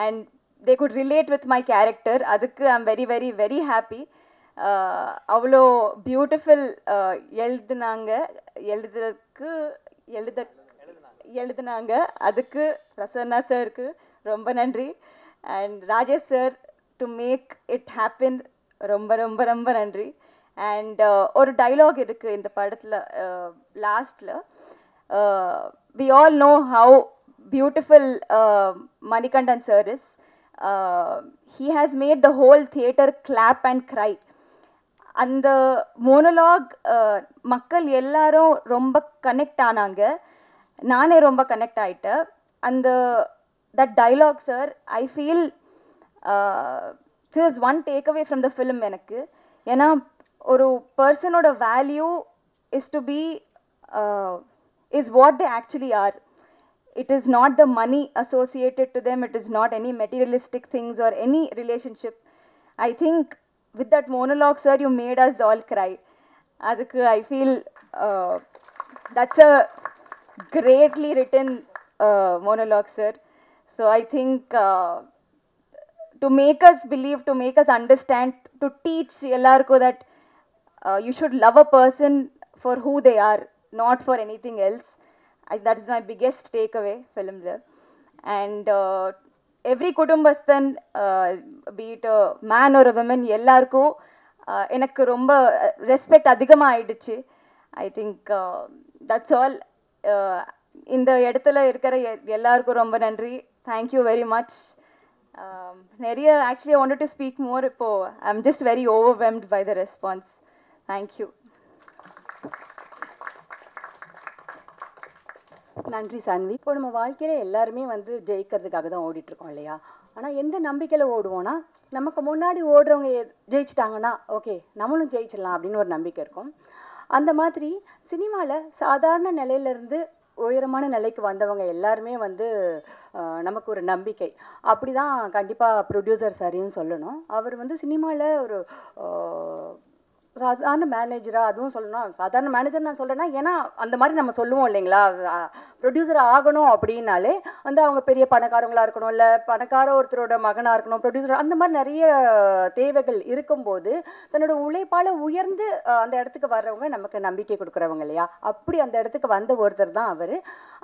and they could relate with my character. அதுக்கு I'm very very very happy. அவ்வளோ பியூட்டிஃபுல் எழுதுனாங்க. அதுக்கு பிரசன்னா சாருக்கு ரொம்ப நன்றி. And Rajesh sir, to make it happen, ரொம்ப ரொம்ப ரொம்ப நன்றி. அண்ட் ஒரு டைலாக் இருக்குது இந்த படத்தில் லாஸ்டில். we all know how beautiful Manikandan sir is. He has made the whole theater clap and cry. அந்த மோனோலாக் மக்கள் எல்லாரும் ரொம்ப கனெக்ட் ஆனாங்க. நானே ரொம்ப கனெக்ட் ஆகிட்டேன். அந்த that dialogue sir, I feel this is one take away from the film எனக்கு. ஏன்னா ஒரு பர்சனோட value is to be is what they actually are. It is not the money associated to them. It is not any materialistic things or any relationship. I think with that monologue, sir, you made us all cry. Adukku I feel that's a greatly written monologue, sir. So I think to make us believe, to make us understand, to teach ellarku that you should love a person for who they are, not for anything else. That is my biggest takeaway film there. And every kudumbasthan, be it a man or a woman, ellarkum enakku romba respect adhigama aiduchu. I think that's all. இந்த இடத்துல இருக்கிற எல்லாருக்கும் ரொம்ப நன்றி. Thank you very much. நிறைய actually I wanted to speak more. இப்போ I'm just very overwhelmed by the response. Thank you. நன்றி சான்வி. இப்போ நம்ம வாழ்க்கையில் எல்லாருமே வந்து ஜெயிக்கிறதுக்காக தான் ஓடிட்டுருக்கோம் இல்லையா? ஆனால் எந்த நம்பிக்கையில் ஓடுவோன்னா, நமக்கு முன்னாடி ஓடுறவங்க ஜெயிச்சிட்டாங்கன்னா ஓகே நம்மளும் ஜெயிச்சிடலாம் அப்படின்னு ஒரு நம்பிக்கை இருக்கும். அந்த மாதிரி சினிமாவில் சாதாரண நிலையிலேருந்து உயரமான நிலைக்கு வந்தவங்க எல்லாருமே வந்து நமக்கு ஒரு நம்பிக்கை. அப்படி தான் கண்டிப்பாக ப்ரொடியூசர் சரின்னு சொல்லணும். அவர் வந்து சினிமாவில் ஒரு சாதாரண மேனேஜராக அதுவும் சொல்லணும், சாதாரண மேனேஜர் நான் சொல்கிறேன்னா, ஏன்னா அந்த மாதிரி நம்ம சொல்லுவோம் இல்லைங்களா, ப்ரொடியூசர் ஆகணும் அப்படின்னாலே வந்து அவங்க பெரிய பணக்காரங்களாக இருக்கணும், இல்லை பணக்கார ஒருத்தரோட மகனாக இருக்கணும், ப்ரொடியூசர், அந்த மாதிரி நிறைய தேவைகள் இருக்கும்போது தன்னோட உழைப்பால் உயர்ந்து அந்த இடத்துக்கு வர்றவங்க நமக்கு நம்பிக்கை கொடுக்குறவங்க இல்லையா. அப்படி அந்த இடத்துக்கு வந்த ஒருத்தர் தான் அவர்.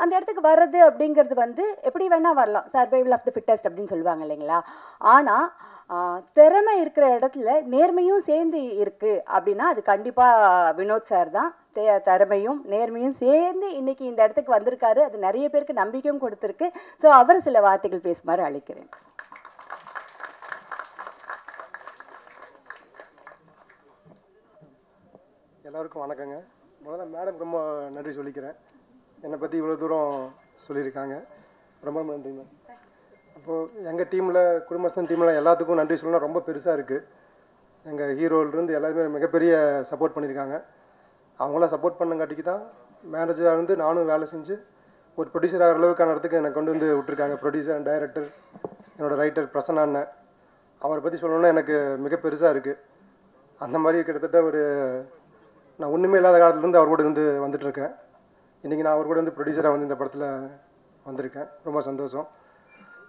அந்த இடத்துக்கு வர்றது அப்படிங்கிறது வந்து எப்படி வேணால் வரலாம், சர்வைவல் ஆஃப் த ஃபிட்டஸ்ட் அப்படின்னு சொல்லுவாங்க இல்லைங்களா. ஆனால் திறமை இருக்கிற இடத்துல நேர்மையும் சேர்ந்து இருக்குது அப்படின்னா அது கண்டிப்பாக வினோத் சார் தான். திறமையும் நேர்மையும் சேர்ந்து இன்னைக்கு இந்த இடத்துக்கு வந்திருக்காரு. அது நிறைய பேருக்கு நம்பிக்கையும் கொடுத்துருக்கு. ஸோ அவர் சில வார்த்தைகள் பேசுமாறு அழைக்கிறேன். எல்லாருக்கும் வணக்கங்க. முதல்ல மேடம் ரொம்ப நன்றி சொல்லிக்கிறேன், என்னை பற்றி இவ்வளோ தூரம் சொல்லியிருக்காங்க, ரொம்ப நன்றி மேம். அப்போது எங்கள் டீமில் குடும்பஸ்தன் டீமில் எல்லாத்துக்கும் நன்றி சொல்லணும், ரொம்ப பெருசாக இருக்குது. எங்கள் ஹீரோலேருந்து எல்லாருமே மிகப்பெரிய சப்போர்ட் பண்ணியிருக்காங்க. அவங்களாம் சப்போர்ட் பண்ணங்காட்டிக்கு தான் மேனேஜராக இருந்து நானும் வேலை செஞ்சு ஒரு ப்ரொடியூசர் ஆகிற அளவுக்கான இடத்துக்கு என்னை கொண்டு வந்து விட்டுருக்காங்க. ப்ரொடியூசர் அண்ட் டைரக்டர், என்னோடய ரைட்டர் பிரசன்னா அண்ணன், அவரை பற்றி சொல்லணுன்னா எனக்கு மிக பெருசாக இருக்குது. அந்த மாதிரி கிட்டத்தட்ட ஒரு நான் ஒன்றுமே இல்லாத காலத்துலேருந்து அவர் கூட இருந்து வந்துட்டுருக்கேன். இன்றைக்கி நான் அவர் கூட வந்து ப்ரொடியூசராக வந்து இந்த படத்தில் வந்திருக்கேன். ரொம்ப சந்தோஷம்.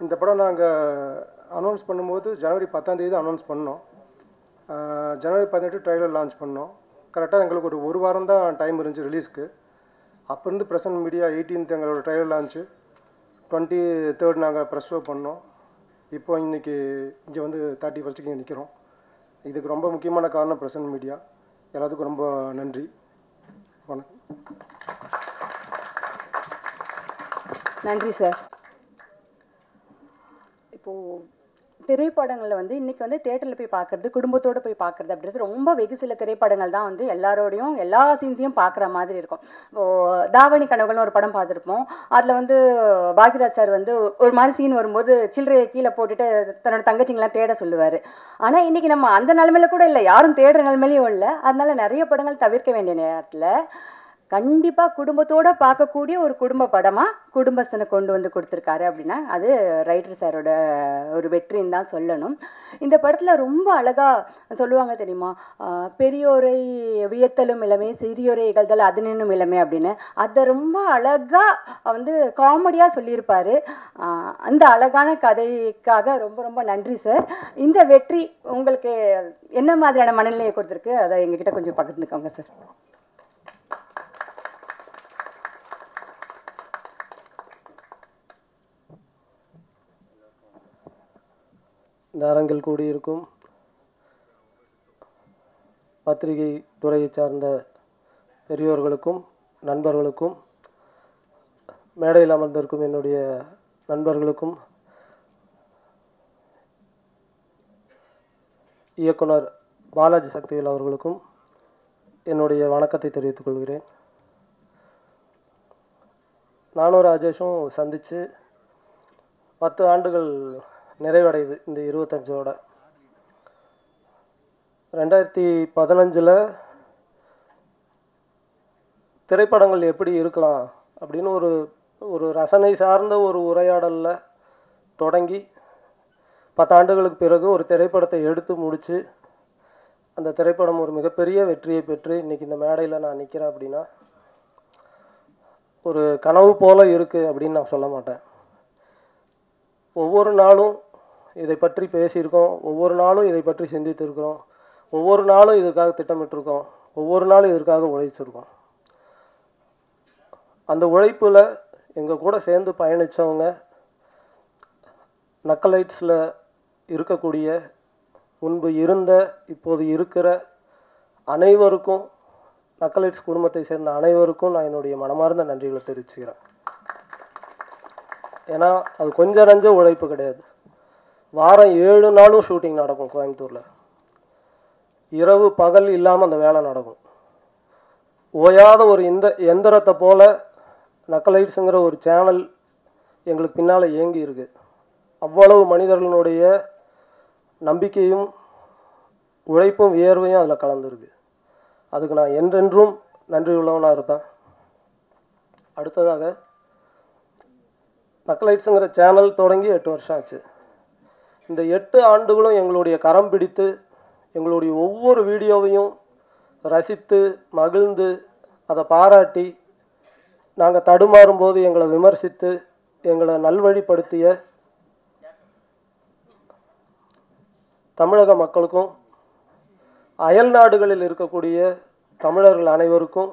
இந்த படம் நாங்கள் அனௌன்ஸ் பண்ணும்போது ஜனவரி 10ஆம் தேதி அனௌன்ஸ் பண்ணோம். ஜனவரி 18 ட்ரைலர் லான்ச் பண்ணோம். கரெக்டாக எங்களுக்கு ஒரு வாரம் தான் டைம் இருந்துச்சு ரிலீஸ்க்கு. அப்போ இருந்து பிரசன்ட் மீடியா 18th எங்களோட ட்ரைலர் லான்ச்சு, 23rd நாங்கள் ப்ரெஸ் ஷோ பண்ணோம். இப்போ இன்றைக்கி இங்கே வந்து 31st இங்கே நிற்கிறோம். இதுக்கு ரொம்ப முக்கியமான காரணம் பிரசன்ட் மீடியா. எல்லாத்துக்கும் ரொம்ப நன்றி. வணக்கம். நன்றி சார். இப்போது திரைப்படங்களில் வந்து இன்றைக்கி வந்து தேட்டரில் போய் பார்க்குறது, குடும்பத்தோடு போய் பார்க்குறது அப்படின்றது ரொம்ப வெகு சில திரைப்படங்கள் தான் வந்து எல்லாரோடையும் எல்லா சீன்ஸையும் பார்க்குற மாதிரி இருக்கும். இப்போது தாவணி கனவுகள்னு ஒரு படம் பார்த்துருப்போம். அதில் வந்து பாக்யராஜ் சார் வந்து ஒரு மாதிரி சீன் வரும்போது சில்லறையை கீழே போட்டுட்டு தன்னோட தங்கச்சிங்களாம் தேட சொல்லுவார். ஆனால் இன்றைக்கி நம்ம அந்த நிலமையில கூட இல்லை, யாரும் தேடுற நிலமையிலையும் இல்லை. அதனால நிறைய படங்கள் தவிர்க்க வேண்டிய நேரத்தில் கண்டிப்பாக குடும்பத்தோடு பார்க்கக்கூடிய ஒரு குடும்ப படமாக குடும்பஸ்தனை கொண்டு வந்து கொடுத்துருக்காரு அப்படின்னா அது ரைட்டர் சாரோட ஒரு வெற்றின்னு தான் சொல்லணும். இந்த படத்தில் ரொம்ப அழகாக சொல்லுவாங்க தெரியுமா, பெரியோரை வியத்தலும் இளமை, சிறியோரை இகழ்தல் அது நின்னும் இளமை அப்படின்னு. அதை ரொம்ப அழகாக வந்து காமெடியாக சொல்லியிருப்பார். அந்த அழகான கதைக்காக ரொம்ப ரொம்ப நன்றி சார். இந்த வெற்றி உங்களுக்கு என்ன மாதிரியான மனநிலையை கொடுத்துருக்கு, அதை எங்ககிட்ட கொஞ்சம் பகிர்ந்துக்கோங்க சார். இந்த அரங்கில் கூடியிருக்கும் பத்திரிகை துறையை சார்ந்த பெரியோர்களுக்கும் நண்பர்களுக்கும், மேடையில் அமர்ந்திருக்கும் என்னுடைய நண்பர்களுக்கும், இயக்குனர் பாலாஜி சக்திவேல் அவர்களுக்கும் என்னுடைய வணக்கத்தை தெரிவித்துக் கொள்கிறேன். நானும் ராஜேஷும் சந்தித்து 10 ஆண்டுகள் நிறைவடையுது இந்த 25ஓட. 2015 திரைப்படங்கள் எப்படி இருக்கலாம் அப்படின்னு ஒரு ரசனை சார்ந்த ஒரு உரையாடலில் தொடங்கி 10 ஆண்டுகளுக்கு பிறகு ஒரு திரைப்படத்தை எடுத்து முடித்து அந்த திரைப்படம் ஒரு மிகப்பெரிய வெற்றியை பெற்று இன்றைக்கி இந்த மேடையில் நான் நிற்கிறேன் அப்படின்னா ஒரு கனவு போல் இருக்குது அப்படின்னு நான் சொல்ல மாட்டேன். ஒவ்வொரு நாளும் இதை பற்றி பேசியிருக்கோம், ஒவ்வொரு நாளும் இதை பற்றி சிந்தித்திருக்கிறோம், ஒவ்வொரு நாளும் இதற்காக திட்டமிட்டிருக்கோம், ஒவ்வொரு நாளும் இதற்காக உழைச்சிருக்கோம். அந்த உழைப்பில் எங்கள் கூட சேர்ந்து பயணித்தவங்க, நக்கலைட்ஸில் இருக்கக்கூடிய, முன்பு இருந்த, இப்போது இருக்கிற அனைவருக்கும், நக்கலைட்ஸ் குடும்பத்தை சேர்ந்த அனைவருக்கும் நான் என்னுடைய மனமார்ந்த நன்றிகளை தெரிவிச்சுக்கிறேன். ஏன்னா அது கொஞ்சம் நஞ்ச உழைப்பு கிடையாது. வாரம் 7 நாளும் ஷூட்டிங் நடக்கும் கோயம்புத்தூரில். இரவு பகல் இல்லாமல் அந்த வேலை நடக்கும். ஓயாத ஒரு எந்திரத்தை போல் நக்கலைட்ஸுங்கிற ஒரு சேனல் எங்களுக்கு பின்னால் இயங்கி இருக்குது. அவ்வளவு மனிதர்களுடைய நம்பிக்கையும் உழைப்பும் வியர்வையும் அதில் கலந்துருக்கு. அதுக்கு நான் என்றென்றும் நன்றி உள்ளவனாக இருப்பேன். அடுத்ததாக, நக்கலைட்ஸுங்கிற சேனல் தொடங்கி 8 வருஷம் ஆச்சு. இந்த 8 ஆண்டுகளும் எங்களுடைய கரம் பிடித்து எங்களுடைய ஒவ்வொரு வீடியோவையும் ரசித்து மகிழ்ந்து அதை பாராட்டி நாங்கள் தடுமாறும்போது எங்களை விமர்சித்து எங்களை நல்வழிப்படுத்திய தமிழக மக்களுக்கும் அயல் நாடுகளில் இருக்கக்கூடிய தமிழர்கள் அனைவருக்கும்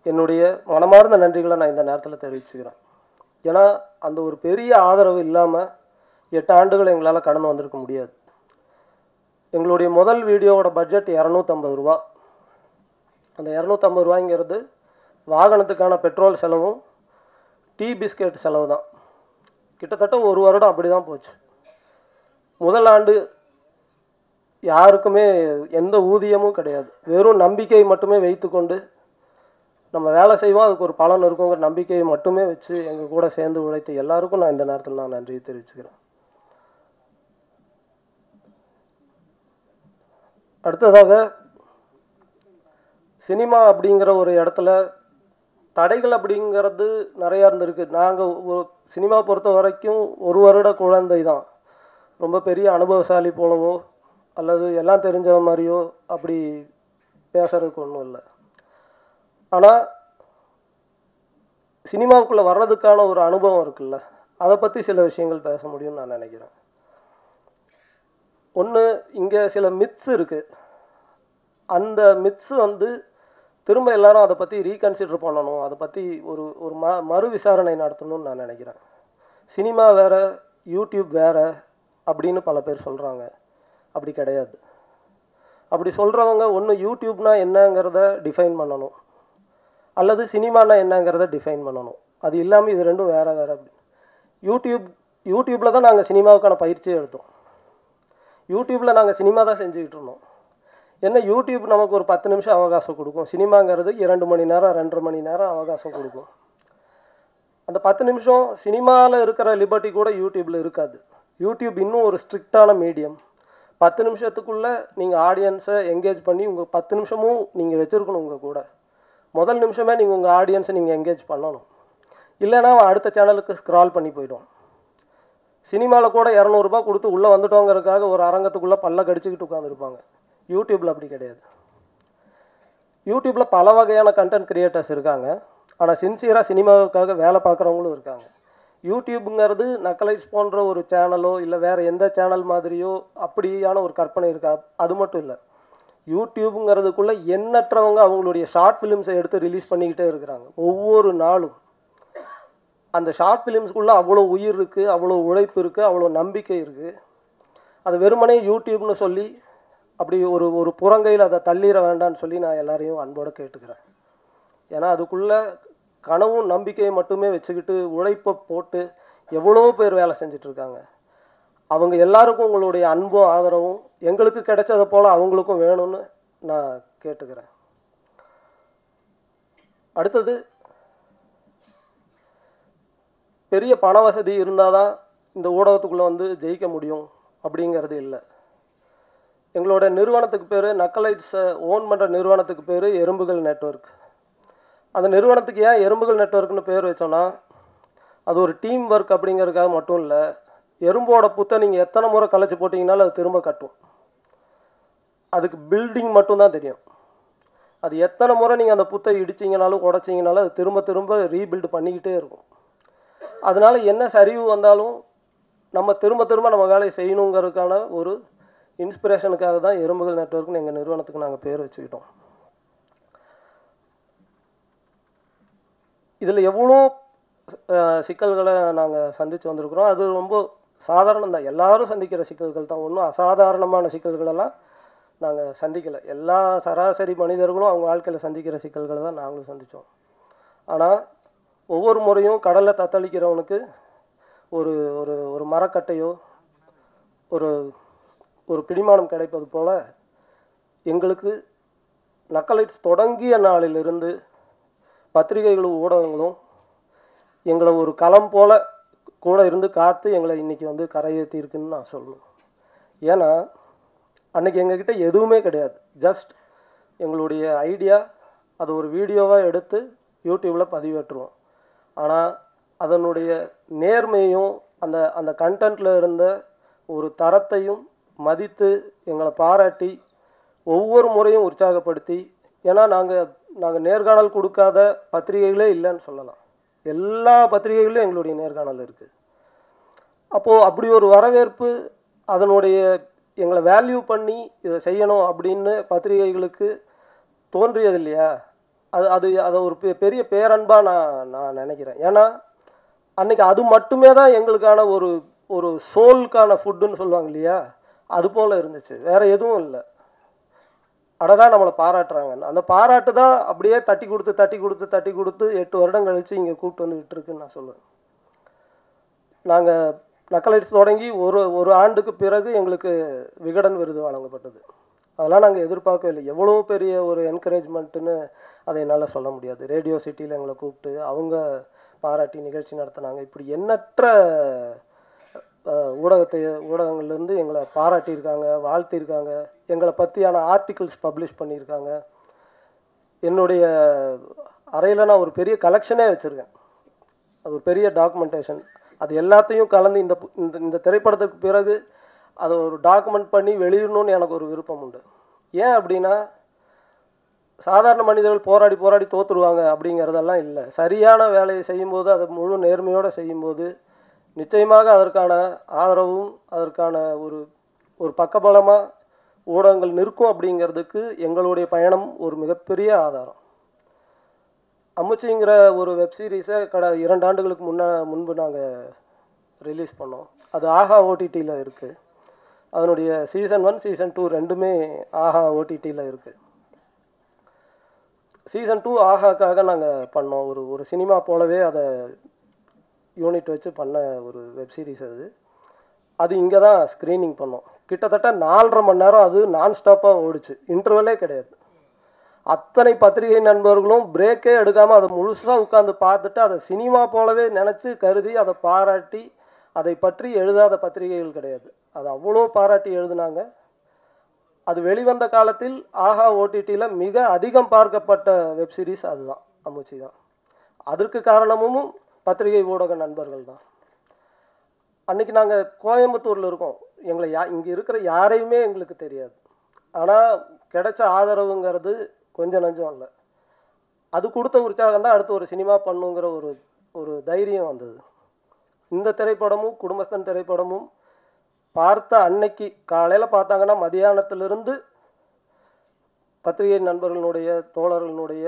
என்னுடைய மனமார்ந்த நன்றிகளை நான் இந்த நேரத்தில் தெரிவிச்சுக்கிறேன். ஏன்னா அந்த ஒரு பெரிய ஆதரவு இல்லாமல் 8 ஆண்டுகள் எங்களால் கடந்து வந்திருக்க முடியாது. எங்களுடைய முதல் வீடியோவோட பட்ஜெட் 250 ரூபா. அந்த 250 ரூபாய்ங்கிறது வாகனத்துக்கான பெட்ரோல் செலவும் டீ பிஸ்கெட் செலவு தான். கிட்டத்தட்ட 1 வருடம் அப்படி தான் போச்சு. முதல் ஆண்டு யாருக்குமே எந்த ஊதியமும் கிடையாது. வெறும் நம்பிக்கை மட்டுமே வைத்துக்கொண்டு நம்ம வேலை செய்வோம், அதுக்கு ஒரு பலன் இருக்குங்கிற நம்பிக்கையை மட்டுமே வச்சு எங்கள் கூட சேர்ந்து உழைத்த எல்லாருக்கும் நான் இந்த நேரத்தில் நான் நன்றி தெரிவிச்சுக்கிறேன். அடுத்ததாக சினிமா அப்படிங்கிற ஒரு இடத்துல தடைகள் அப்படிங்கிறது நிறையா இருந்திருக்கு. நாங்கள் சினிமா பொறுத்த வரைக்கும் 1 வருட குழந்தை தான். ரொம்ப பெரிய அனுபவசாலி போலவோ அல்லது எல்லாம் தெரிஞ்ச மாதிரியோ அப்படி பேசுறதுக்கு ஒன்றும் இல்லை. ஆனால் சினிமாவுக்குள்ளே வர்றதுக்கான ஒரு அனுபவம் இருக்குல்ல, அதை பற்றி சில விஷயங்கள் பேச முடியும்னு நான் நினைக்கிறேன். ஒன்று, இங்கே சில மித்ஸ் இருக்குது. அந்த மித்ஸ் திரும்ப எல்லாரும் அதை பற்றி ரீகன்சிடர் பண்ணணும், அதை பற்றி ஒரு மறு விசாரணை நடத்தணும்னு நான் நினைக்கிறேன். சினிமா வேறு, யூடியூப் வேறு அப்படின்னு பல பேர் சொல்கிறாங்க. அப்படி கிடையாது. அப்படி சொல்கிறவங்க ஒன்று யூடியூப்னா என்னங்கிறத டிஃபைன் பண்ணணும், அல்லது சினிமானா என்னங்கிறத டிஃபைன் பண்ணணும். அது இல்லாமல் இது ரெண்டும் வேறு வேறு. அப்படி யூடியூப்பில் தான் நாங்கள் சினிமாவுக்கான பயிற்சியை எடுத்தோம். யூடியூப்பில் நாங்கள் சினிமா தான் செஞ்சுக்கிட்டு இருந்தோம். என்ன, யூடியூப் நமக்கு ஒரு 10 நிமிஷம் அவகாசம் கொடுக்கும். சினிமாங்கிறது 2 மணி நேரம் 2.5 மணி நேரம் அவகாசம் கொடுக்கும். அந்த 10 நிமிஷம் சினிமாவில் இருக்கிற லிபர்ட்டி கூட யூடியூப்பில் இருக்காது. யூடியூப் இன்னும் ஒரு ஸ்ட்ரிக்டான மீடியம். 10 நிமிஷத்துக்குள்ளே நீங்கள் ஆடியன்ஸை என்கேஜ் பண்ணி உங்கள் 10 நிமிஷமும் நீங்கள் வச்சுருக்கணும். உங்கள் கூட முதல் நிமிஷமே நீங்கள் உங்கள் ஆடியன்ஸை நீங்கள் என்கேஜ் பண்ணணும். இல்லைன்னா அடுத்த சேனலுக்கு ஸ்க்ரால் பண்ணி போய்டும். சினிமாவில் கூட 200 ரூபா கொடுத்து உள்ளே வந்துட்டோங்கிறதுக்காக ஒரு அரங்கத்துக்குள்ளே பல்ல கடிச்சிக்கிட்டு உட்காந்துருப்பாங்க. யூடியூப்பில் அப்படி கிடையாது. யூடியூப்பில் பல வகையான கண்டென்ட் கிரியேட்டர்ஸ் இருக்காங்க. ஆனால் சின்சியராக சினிமாவுக்காக வேலை பார்க்குறவங்களும் இருக்காங்க. யூடியூப்புங்கிறது நக்கலைட்ஸ் போன்ற ஒரு சேனலோ இல்லை வேறு எந்த சேனல் மாதிரியோ அப்படியான ஒரு கற்பனை இருக்கா? அது மட்டும் இல்லை. யூடியூப்புங்கிறதுக்குள்ளே எண்ணற்றவங்க அவங்களுடைய ஷார்ட் ஃபிலிம்ஸை எடுத்து ரிலீஸ் பண்ணிக்கிட்டே இருக்கிறாங்க ஒவ்வொரு நாளும். அந்த ஷார்ட் ஃபிலிம்ஸ்குள்ளே அவ்வளோ உயிர் இருக்குது, அவ்வளோ உழைப்பு இருக்குது, அவ்வளோ நம்பிக்கை இருக்குது. அது வெறுமனே யூடியூப்னு சொல்லி அப்படி ஒரு புறங்கையில் அதை தள்ளிட வேண்டான்னு சொல்லி நான் எல்லாரையும் அன்போடு கேட்டுக்கிறேன். ஏன்னா அதுக்குள்ளே கனவும் நம்பிக்கையை மட்டுமே வச்சுக்கிட்டு உழைப்பை போட்டு எவ்வளோ பேர் வேலை செஞ்சிட்ருக்காங்க. அவங்க எல்லாருக்கும் உங்களுடைய அன்பும் ஆதரவும் எங்களுக்கு கிடைச்சதை போல் அவங்களுக்கும் வேணும்னு நான் கேட்டுக்கிறேன். அடுத்தது, பெரிய பண வசதி இருந்தால் தான் இந்த ஊடகத்துக்குள்ளே ஜெயிக்க முடியும் அப்படிங்கிறது இல்லை. எங்களோட நிறுவனத்துக்கு பேர், நக்கலைட்ஸை ஓன் பண்ணுற நிறுவனத்துக்கு பேர் எறும்புகள் நெட்வொர்க். அந்த நிறுவனத்துக்கு ஏன் எறும்புகள் நெட்வொர்க்னு பேர் வச்சோன்னா, அது ஒரு டீம் ஒர்க் அப்படிங்கிறதுக்காக மட்டும் இல்லை. எறும்போட புத்தை நீங்கள் எத்தனை முறை கலைச்சி போட்டிங்கனாலும் அது திரும்ப கட்டும். அதுக்கு பில்டிங் மட்டும்தான் தெரியும். அது எத்தனை முறை நீங்கள் அந்த புத்தை இடிச்சிங்கனாலும் உடச்சிங்கனாலும் அது திரும்ப திரும்ப ரீபில்டு பண்ணிக்கிட்டே இருக்கும். அதனால் என்ன சரிவு வந்தாலும் நம்ம திரும்ப திரும்ப நம்ம வேலையை செய்யணுங்கிறதுக்கான ஒரு இன்ஸ்பிரேஷனுக்காக தான் எறும்புகள் நெட்வொர்க்னு எங்கள் நிறுவனத்துக்கு நாங்கள் பேர் வச்சுக்கிட்டோம். இதில் எவ்வளோ சிக்கல்களை நாங்கள் சந்தித்து வந்திருக்கிறோம். அது ரொம்ப சாதாரணம் தான், எல்லாரும் சந்திக்கிற சிக்கல்கள் தான். ஒன்றும் அசாதாரணமான சிக்கல்களெல்லாம் நாங்கள் சந்திக்கலை. எல்லா சராசரி மனிதர்களும் அவங்க வாழ்க்கையில் சந்திக்கிற சிக்கல்களை தான் நாங்களும் சந்தித்தோம். ஆனால் ஒவ்வொரு முறையும் கடலில் தத்தளிக்கிறவனுக்கு ஒரு ஒரு ஒரு மரக்கட்டையோ ஒரு பிடிமானம் கிடைப்பது போல் எங்களுக்கு நக்கலைட்ஸ் தொடங்கிய நாளிலிருந்து பத்திரிகைகளும் ஊடகங்களும் எங்களை ஒரு களம் போல் கூட இருந்து காத்து எங்களை இன்றைக்கி கரையேற்றி இருக்குன்னு நான் சொல்லணும். ஏன்னா அன்றைக்கி எங்ககிட்ட எதுவுமே கிடையாது. ஜஸ்ட் எங்களுடைய ஐடியா, அது ஒரு வீடியோவாக எடுத்து யூடியூப்பில் பதிவேற்றுவோம். ஆனால் அதனுடைய நேர்மையும் அந்த கண்டென்ட்டில் இருந்த ஒரு தரத்தையும் மதித்து எங்களை பாராட்டி ஒவ்வொரு முறையும் உற்சாகப்படுத்தி, ஏன்னா நாங்கள் நேர்காணல் கொடுக்காத பத்திரிகைகளே இல்லைன்னு சொல்லலாம். எல்லா பத்திரிகைகளிலும் எங்களுடைய நேர்காணல் இருக்குது. அப்போது அப்படி ஒரு வரவேற்பு, அதனுடைய எங்களை வேல்யூ பண்ணி இதை செய்யணும் அப்படின்னு பத்திரிகைகளுக்கு தோன்றியது இல்லையா? அதை ஒரு பெரிய பேரன்பாக நான் நினைக்கிறேன். ஏன்னா அன்றைக்கி அது மட்டுமே தான் எங்களுக்கான ஒரு சோலுக்கான ஃபுட்டுன்னு சொல்லுவாங்க இல்லையா, அது போல் இருந்துச்சு. வேறு எதுவும் இல்லை. அடடா நம்மளை பாராட்டுறாங்க. அந்த பாராட்டு தான் அப்படியே தட்டி கொடுத்து 8 வருடம் கழித்து இங்கே கூப்பிட்டு வந்து விட்டுருக்குன்னு நான் சொல்லுவேன். நாங்கள் நக்கலைட்ஸ் தொடங்கி ஒரு ஆண்டுக்கு பிறகு எங்களுக்கு விகடன் விருது வழங்கப்பட்டது. அதெல்லாம் நாங்கள் எதிர்பார்க்கவே இல்லை. எவ்வளோ பெரிய ஒரு என்கரேஜ்மெண்ட்டுன்னு அதை என்னால் சொல்ல முடியாது. ரேடியோ சிட்டியில் எங்களை கூப்பிட்டு அவங்க பாராட்டி நிகழ்ச்சி நடத்தினாங்க. இப்படி எண்ணற்ற ஊடகங்கள்லேருந்து எங்களை பாராட்டியிருக்காங்க, வாழ்த்தியிருக்காங்க. எங்களை பற்றியான ஆர்டிகிள்ஸ் பப்ளிஷ் பண்ணியிருக்காங்க. என்னுடைய அறையில் நான் ஒரு பெரிய கலெக்ஷனே வச்சுருக்கேன். அது ஒரு பெரிய டாக்குமெண்டேஷன். அது எல்லாத்தையும் கலந்து இந்த திரைப்படத்துக்கு பிறகு அதை ஒரு டாக்குமெண்ட் பண்ணி வெளியிடணும்னு எனக்கு ஒரு விருப்பம் உண்டு. ஏன் அப்படின்னா, சாதாரண மனிதர்கள் போராடி தோற்றுருவாங்க அப்படிங்கிறதெல்லாம் இல்லை. சரியான வேலையை செய்யும்போது, அதை முழு நேர்மையோடு செய்யும்போது நிச்சயமாக அதற்கான ஆதரவும் அதற்கான ஒரு பக்கபலமாக ஊடகங்கள் நிற்கும். அப்படிங்கிறதுக்கு எங்களுடைய பயணம் ஒரு மிகப்பெரிய ஆதாரம். அம்முச்சிங்கிற ஒரு வெப்சீரிஸை 2 ஆண்டுகளுக்கு முன்பு நாங்கள் ரிலீஸ் பண்ணோம். அது ஆஹா ஓடிடியில் இருக்குது. அதனுடைய சீசன் 1 சீசன் 2 ரெண்டுமே ஆஹா ஓடிடியில் இருக்குது. சீசன் 2 ஆஹாக்காக நாங்கள் பண்ணோம். ஒரு சினிமா போலவே அதை யூனிட் வச்சு பண்ண ஒரு வெப்சீரிஸ். அது இங்கே தான் ஸ்க்ரீனிங் பண்ணோம். கிட்டத்தட்ட 4.5 மணி நேரம் அது நான்ஸ்டாப்பாக ஓடிச்சு. இன்டர்வலே கிடையாது. அத்தனை பத்திரிகை நண்பர்களும் பிரேக்கே எடுக்காமல் அதை முழுசாக உட்காந்து பார்த்துட்டு அதை சினிமா போலவே நினச்சி கருதி அதை பாராட்டி, அதை பற்றி எழுதாத பத்திரிகைகள் கிடையாது. அது அவ்வளோ பாராட்டி எழுதுனாங்க. அது வெளிவந்த காலத்தில் ஆஹா ஓடிடியில் மிக அதிகம் பார்க்கப்பட்ட வெப்சீரிஸ் அதுதான், அம்முச்சி தான். அதற்கு காரணமும் பத்திரிகை ஊடக நண்பர்கள் தான். அன்றைக்கி நாங்கள் கோயம்புத்தூரில் இருக்கோம். எங்களை இங்கே இருக்கிற யாரையுமே எங்களுக்கு தெரியாது. ஆனால் கிடைச்ச ஆதரவுங்கிறது கொஞ்சம் நஞ்சம் இல்லை. அது கொடுத்த உற்சாகம் தான் அடுத்து ஒரு சினிமா பண்ணுங்கிற ஒரு தைரியம் வந்தது. இந்த திரைப்படமும் குடும்பஸ்தன் திரைப்படமும் பார்த்த அன்னைக்கு காலையில் பார்த்தாங்கன்னா மதியானத்திலிருந்து பத்திரிகை நண்பர்களுடைய தோழர்களுடைய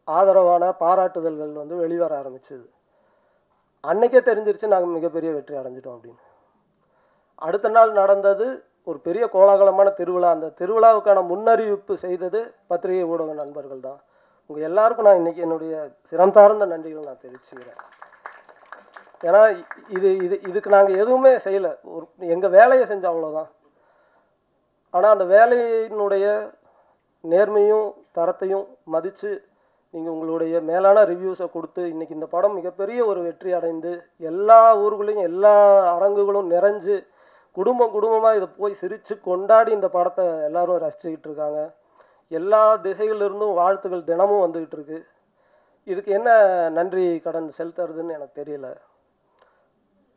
ஆதரவான பாராட்டுதல்கள் வெளிவர ஆரம்பிச்சது. அன்னைக்கே தெரிஞ்சிருச்சு நாங்கள் மிகப்பெரிய வெற்றி அடைஞ்சிட்டோம் அப்படின்னு. அடுத்த நாள் நடந்தது ஒரு பெரிய கோலாகலமான திருவிழா. அந்த திருவிழாவுக்கான முன்னறிவிப்பு செய்தது பத்திரிகை ஊடக நண்பர்கள் தான். உங்கள் எல்லாருக்கும் நான் இன்றைக்கி என்னுடைய சிரம் சார்ந்த நன்றிகள் நான் தெரிவிச்சுக்கிறேன். ஏன்னா இதுக்கு நாங்கள் எதுவுமே செய்யலை. எங்கள் வேலையை செஞ்சோம், அவ்வளோதான். ஆனால் அந்த வேலையினுடைய நேர்மையும் தரத்தையும் மதித்து நீங்கள் உங்களுடைய மேலான ரிவ்யூஸை கொடுத்து இன்றைக்கி இந்த படம் மிகப்பெரிய ஒரு வெற்றி அடைந்து எல்லா ஊர்களையும் எல்லா அரங்குகளும் நிறைஞ்சு குடும்பமாக இதை போய் சிரித்து கொண்டாடி இந்த படத்தை எல்லோரும் ரசிச்சுக்கிட்டு இருக்காங்க. எல்லா திசைகளிலிருந்தும் வாழ்த்துக்கள் தினமும் வந்துக்கிட்டு இருக்கு. இதுக்கு என்ன நன்றி கடன் செலுத்துறதுன்னு எனக்கு தெரியல.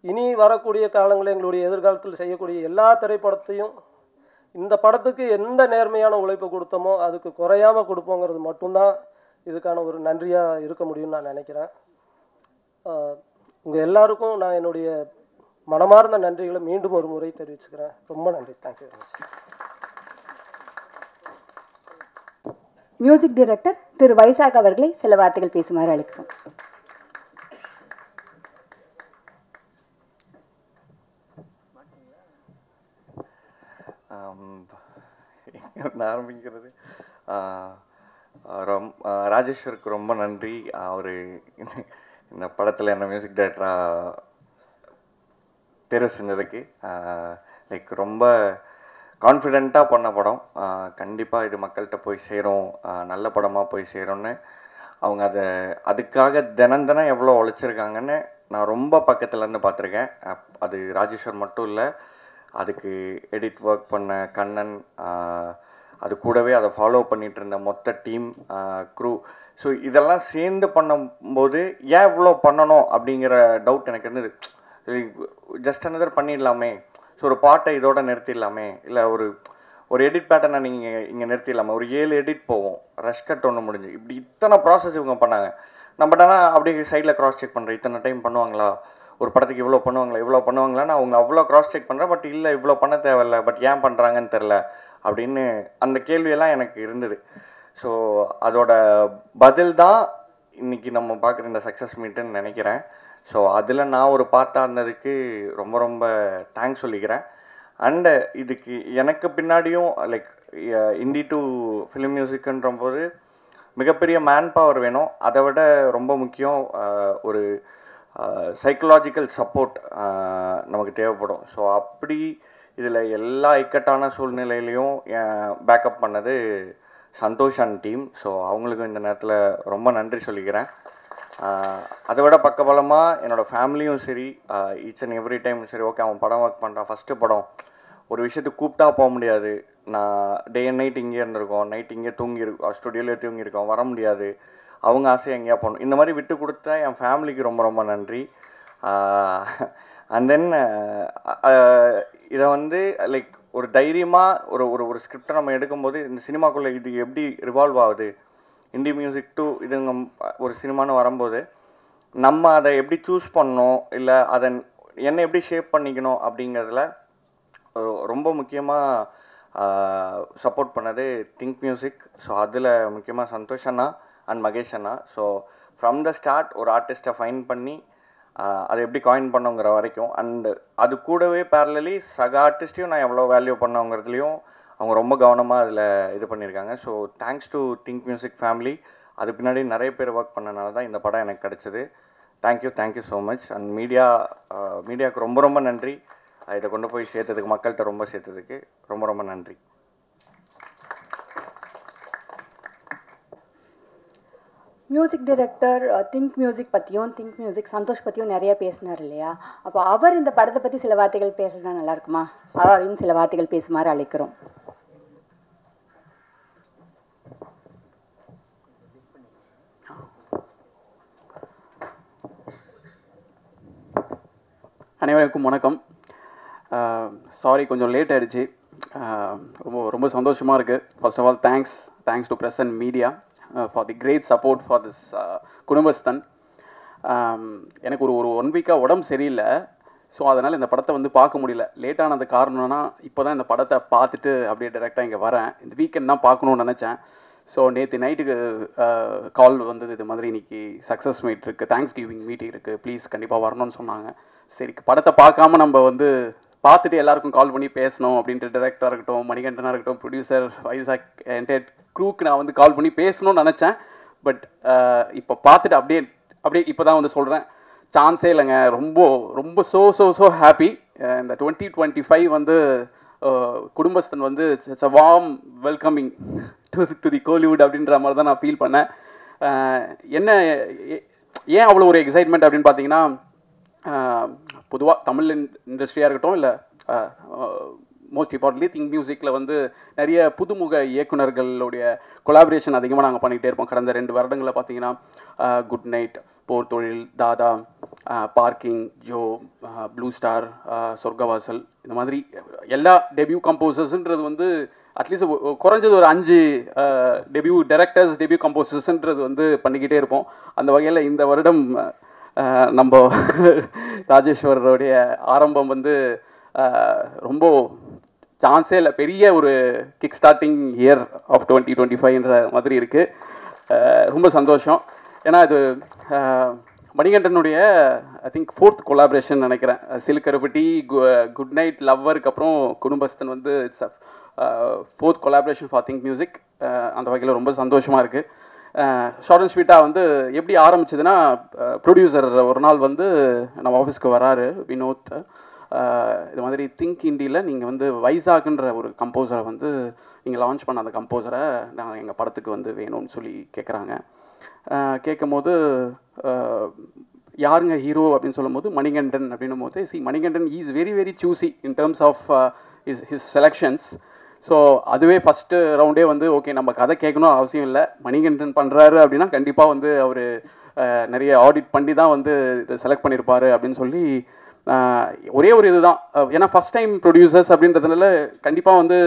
இனி வரக்கூடிய காலங்களில் எங்களுடைய எதிர்காலத்தில் செய்யக்கூடிய எல்லா திரைப்படத்தையும் இந்த படத்துக்கு எந்த நேர்மையான உழைப்பு கொடுத்தோமோ அதுக்கு குறையாமல் கொடுப்போங்கிறது மட்டும்தான் இதுக்கான ஒரு நன்றியாக இருக்க முடியும்னு நான் நினைக்கிறேன். உங்கள் எல்லாருக்கும் நான் என்னுடைய மனமார்ந்த நன்றிகளை மீண்டும் ஒரு முறை தெரிவிச்சுக்கிறேன். ரொம்ப நன்றி. Thank you very much. Music director Thiru Vaisakh அவர்களை சில வார்த்தைகள் பேசுமாறு அழைக்கிறோம். ஆரம்பிக்கிறது ராஜேஸ்வருக்கு ரொம்ப நன்றி. அவர் இந்த படத்தில் என்ன மியூசிக் டைரக்டராக தேர்வு செஞ்சதுக்கு. லைக் ரொம்ப கான்ஃபிடெண்ட்டாக பண்ண படம். கண்டிப்பாக இது மக்கள்கிட்ட போய் சேரும், நல்ல படமாக போய் சேரும்னு அவங்க அதுக்காக தினம் எவ்வளோ உழைச்சிருக்காங்கன்னு நான் ரொம்ப பக்கத்துலேருந்து பார்த்துருக்கேன். அது ராஜேஸ்வர் மட்டும் இல்லை, அதுக்கு எடிட் ஒர்க் பண்ண கண்ணன், அது கூடவே அதை ஃபாலோ பண்ணிகிட்டு இருந்த மொத்த டீம், க்ரூ. ஸோ இதெல்லாம் சேர்ந்து பண்ணும்போது ஏன் இவ்வளோ பண்ணணும் அப்படிங்கிற டவுட் எனக்கு இருந்தது. ஜஸ்ட் அனதர் பண்ணிடலாமே, ஸோ ஒரு பாட்டை இதோட நிறுத்திடலாமே, இல்லை ஒரு எடிட் பேட்டர்னை நீங்கள் இங்கே நிறுத்திடலாமா, ஒரு 7 எடிட் போவோம், ரஷ் கட் ஒன்று முடிஞ்சு, இப்படி இத்தனை ப்ராசஸ் இவங்க பண்ணாங்க. நம்ம ஆனால் அப்படியே சைடில் க்ராஸ் செக் பண்ணுறேன், இத்தனை டைம் பண்ணுவாங்களா, ஒரு படத்துக்கு இவ்வளோ பண்ணுவாங்களான்னு அவங்க அவ்வளோ க்ராஸ் செக் பண்ணுறேன். பட் இல்லை, இவ்வளோ பண்ண தேவையில்ல, பட் ஏன் பண்ணுறாங்கன்னு தெரில அப்படின்னு அந்த கேள்வியெல்லாம் எனக்கு இருந்தது. ஸோ அதோட பதில் தான் இன்றைக்கி நம்ம பார்க்குற இந்த சக்ஸஸ் மீட்டுன்னு நினைக்கிறேன். ஸோ அதில் நான் ஒரு பார்ட்டாக இருந்ததுக்கு ரொம்ப ரொம்ப தேங்க்ஸ் சொல்லிக்கிறேன். அண்டு இதுக்கு எனக்கு பின்னாடியும் லைக் இண்டி டு ஃபிலிம் மியூசிக்குன்ற போது மிகப்பெரிய மேன் பவர் வேணும். அதை விட ரொம்ப முக்கியம் ஒரு சைக்கலாஜிக்கல் சப்போர்ட் நமக்கு தேவைப்படும். ஸோ அப்படி இதில் எல்லா இக்கட்டான சூழ்நிலையிலையும் பேக்கப் பண்ணது சந்தோஷ் அண்ட் டீம். ஸோ அவங்களுக்கும் இந்த நேரத்தில் ரொம்ப நன்றி சொல்லிக்கிறேன். அதை விட பக்கபலமாக என்னோடய ஃபேமிலியும் சரி, ஈச் அண்ட் எவ்ரி டைம் சரி, ஓகே அவன் படம் ஒர்க் பண்ணுறான், ஃபஸ்ட்டு படம், ஒரு விஷயத்துக்கு கூப்பிட்டா போக முடியாது, நான் டே அண்ட் நைட் இங்கே இருந்திருக்கோம், நைட் இங்கே தூங்கியிருக்கோம், ஸ்டுடியோலேயே தூங்கியிருக்கோம், வர முடியாது, அவங்க ஆசை எங்கேயா போகணும், இந்த மாதிரி விட்டு கொடுத்தா என் ஃபேமிலிக்கு ரொம்ப ரொம்ப நன்றி. அண்ட் தென் இதை வந்து லைக் ஒரு தைரியமாக ஒரு ஒரு ஒரு ஸ்கிரிப்டை நம்ம எடுக்கும்போது இந்த சினிமாக்குள்ளே இது எப்படி ரிவால்வ் ஆகுது, இண்டி மியூசிக் டு இதுங்க ஒரு சினிமான்னு வரும்போது நம்ம அதை எப்படி சூஸ் பண்ணணும், இல்லை அதை என்ன எப்படி ஷேப் பண்ணிக்கணும் அப்படிங்கிறதுல ரொம்ப முக்கியமாக சப்போர்ட் பண்ணது திங்க் மியூசிக். ஸோ அதில் முக்கியமாக சந்தோஷ் அண்ணா அண்ட் மகேஷ் அண்ணா. ஸோ ஃப்ரம் த ஸ்டார்ட் ஒரு ஆர்டிஸ்ட்டை ஃபைன் பண்ணி அதை எப்படி காயின் பண்ணோங்கிற வரைக்கும், அண்டு அது கூடவே பேரலி சக ஆர்டிஸ்ட்டையும் நான் எவ்வளோ வேல்யூ பண்ணோங்கிறதுலையும் அவங்க ரொம்ப கவனமாக அதில் இது பண்ணியிருக்காங்க. So thanks to think music family. அது பின்னாடி நிறைய பேர் ஒர்க் பண்ணனால தான் இந்த படம் எனக்கு கிடச்சிது. Thank you so much. அண்ட் மீடியாவுக்கு ரொம்ப ரொம்ப நன்றி. இதை கொண்டு போய் சேர்த்ததுக்கு, மக்கள்கிட்ட ரொம்ப சேர்த்ததுக்கு ரொம்ப ரொம்ப நன்றி. மியூசிக் டைரக்டர் திங்க் மியூசிக் பற்றியும் திங்க் மியூசிக் சந்தோஷ் பற்றியும் நிறைய பேசினார் இல்லையா? அப்போ அவர் இந்த படத்தை பற்றி சில வார்த்தைகள் பேசுனா நல்லா இருக்குமா? அவரையும் சில வார்த்தைகள் பேசுமாறு அழைக்கிறோம். அனைவருக்கும் வணக்கம். சாரி கொஞ்சம் லேட் ஆகிடுச்சு. ரொம்ப ரொம்ப சந்தோஷமாக இருக்குது. First of all thanks to press and media for the great support for this Kudumbasthan. எனக்கு ஒரு 1 வீக்காக உடம்பு சரியில்லை. ஸோ அதனால் இந்த படத்தை வந்து பார்க்க முடியல. லேட்டானது காரணம்னா இப்போ தான் இந்த படத்தை பார்த்துட்டு அப்படியே டைரெக்டாக இங்கே வரேன். இந்த வீக்கெண்ட் தான் பார்க்கணுன்னு நினச்சேன். ஸோ நேற்று நைட்டுக்கு கால் வந்தது, இது மாதிரி இன்றைக்கி சக்ஸஸ் மீட் இருக்குது, தேங்க்ஸ் கிவிங் மீட்டிங் இருக்குது, ப்ளீஸ் கண்டிப்பாக வரணும்னு சொன்னாங்க. சரி, படத்தை பார்க்காம நம்ம வந்து பார்த்துட்டு எல்லாருக்கும் கால் பண்ணி பேசணும் அப்படின்ட்டு டைரக்டராக இருக்கட்டும், மணிகண்டனாக இருக்கட்டும், ப்ரொடியூசர், வைசாக், என்டையர் க்ரூக்கு நான் வந்து கால் பண்ணி பேசணும்னு நினச்சேன். பட் இப்போ பார்த்துட்டு அப்படியே இப்போ தான் வந்து சொல்கிறேன், சான்ஸே இல்லைங்க. ரொம்ப ரொம்ப ஸோ ஹாப்பி. இந்த 2025 வந்து குடும்பஸ்தன் வந்து it's a warm welcoming to the Kollywood அப்படின்ற மாதிரி தான் நான் ஃபீல் பண்ணேன். என்ன ஏன் அவ்வளோ ஒரு எக்ஸைட்மெண்ட் அப்படின்னு பார்த்தீங்கன்னா, பொதுவாக தமிழ் இண்டஸ்ட்ரியாக இருக்கட்டும், இல்லை மோஸ்ட் இம்பார்ட்டன்ட்லி திங்க் மியூசிக்கில் வந்து நிறைய புதுமுக இயக்குநர்களுடைய கொலாபரேஷன் அதிகமாக நாங்கள் பண்ணிகிட்டே இருப்போம். கடந்த 2 வருடங்களில் பார்த்தீங்கன்னா குட் நைட், போர் தொழில், தாதா, பார்க்கிங், ஜோ, ப்ளூ ஸ்டார், சொர்க்கவாசல், இந்த மாதிரி எல்லா டெபியூ கம்போசர்ஸ்ன்றது வந்து அட்லீஸ்ட் குறைஞ்சது ஒரு 5 டெபியூ டைரக்டர்ஸ், டெபியூ கம்போசர்ஸ்ன்றது வந்து பண்ணிக்கிட்டே இருப்போம். அந்த வகையில் இந்த வருடம் நம்ம ராஜேஸ்வரருடைய ஆரம்பம் வந்து ரொம்ப சான்ஸே இல்லை, பெரிய ஒரு கிக் ஸ்டார்டிங் இயர் ஆஃப் 2025ன்ற மாதிரி இருக்குது. ரொம்ப சந்தோஷம். ஏன்னா இது மணிகண்டனுடைய ஐ திங்க் 4th கொலாபரேஷன் நினைக்கிறேன். சிலுக்கருப்பட்டி, குட் நைட், லவ்வருக்கு அப்புறம் குடும்பஸ்தன் வந்து it's 4th collaboration for think music. அந்த வகையில் ரொம்ப சந்தோஷமாக இருக்குது. ஷார்ட் அண்ட் ஸ்வீட்டாக வந்து எப்படி ஆரம்பிச்சதுன்னா, ப்ரொடியூசர் ஒரு நாள் வந்து நம்ம ஆஃபீஸ்க்கு வராரு, வினோத், இது மாதிரி திங்க் இண்டியில் நீங்கள் வந்து வைசாக்ன்ற ஒரு கம்போசரை வந்து நீங்கள் லான்ச் பண்ண அந்த கம்போசரை நாங்கள் எங்கள் படத்துக்கு வந்து வேணும்னு சொல்லி கேட்குறாங்க. கேட்கும் போது யாருங்க ஹீரோ அப்படின்னு சொல்லும்போது மணிகண்டன் அப்படின்னும் போது, Manikandan is very very choosy in terms of his selections. So அதுவே ஃபஸ்ட்டு ரவுண்டே வந்து ஓகே, நம்ம கதை கேட்கணும் அவசியம் இல்லை, மணிகண்டன் பண்ணுறாரு அப்படின்னா கண்டிப்பாக வந்து அவர் நிறைய ஆடிட் பண்ணி தான் வந்து இதை செலக்ட் பண்ணியிருப்பார் அப்படின்னு சொல்லி ஒரே ஒரு இதுதான், ஏன்னா ஃபஸ்ட் டைம் ப்ரொடியூசர்ஸ் அப்படின்றதுனால கண்டிப்பாக வந்து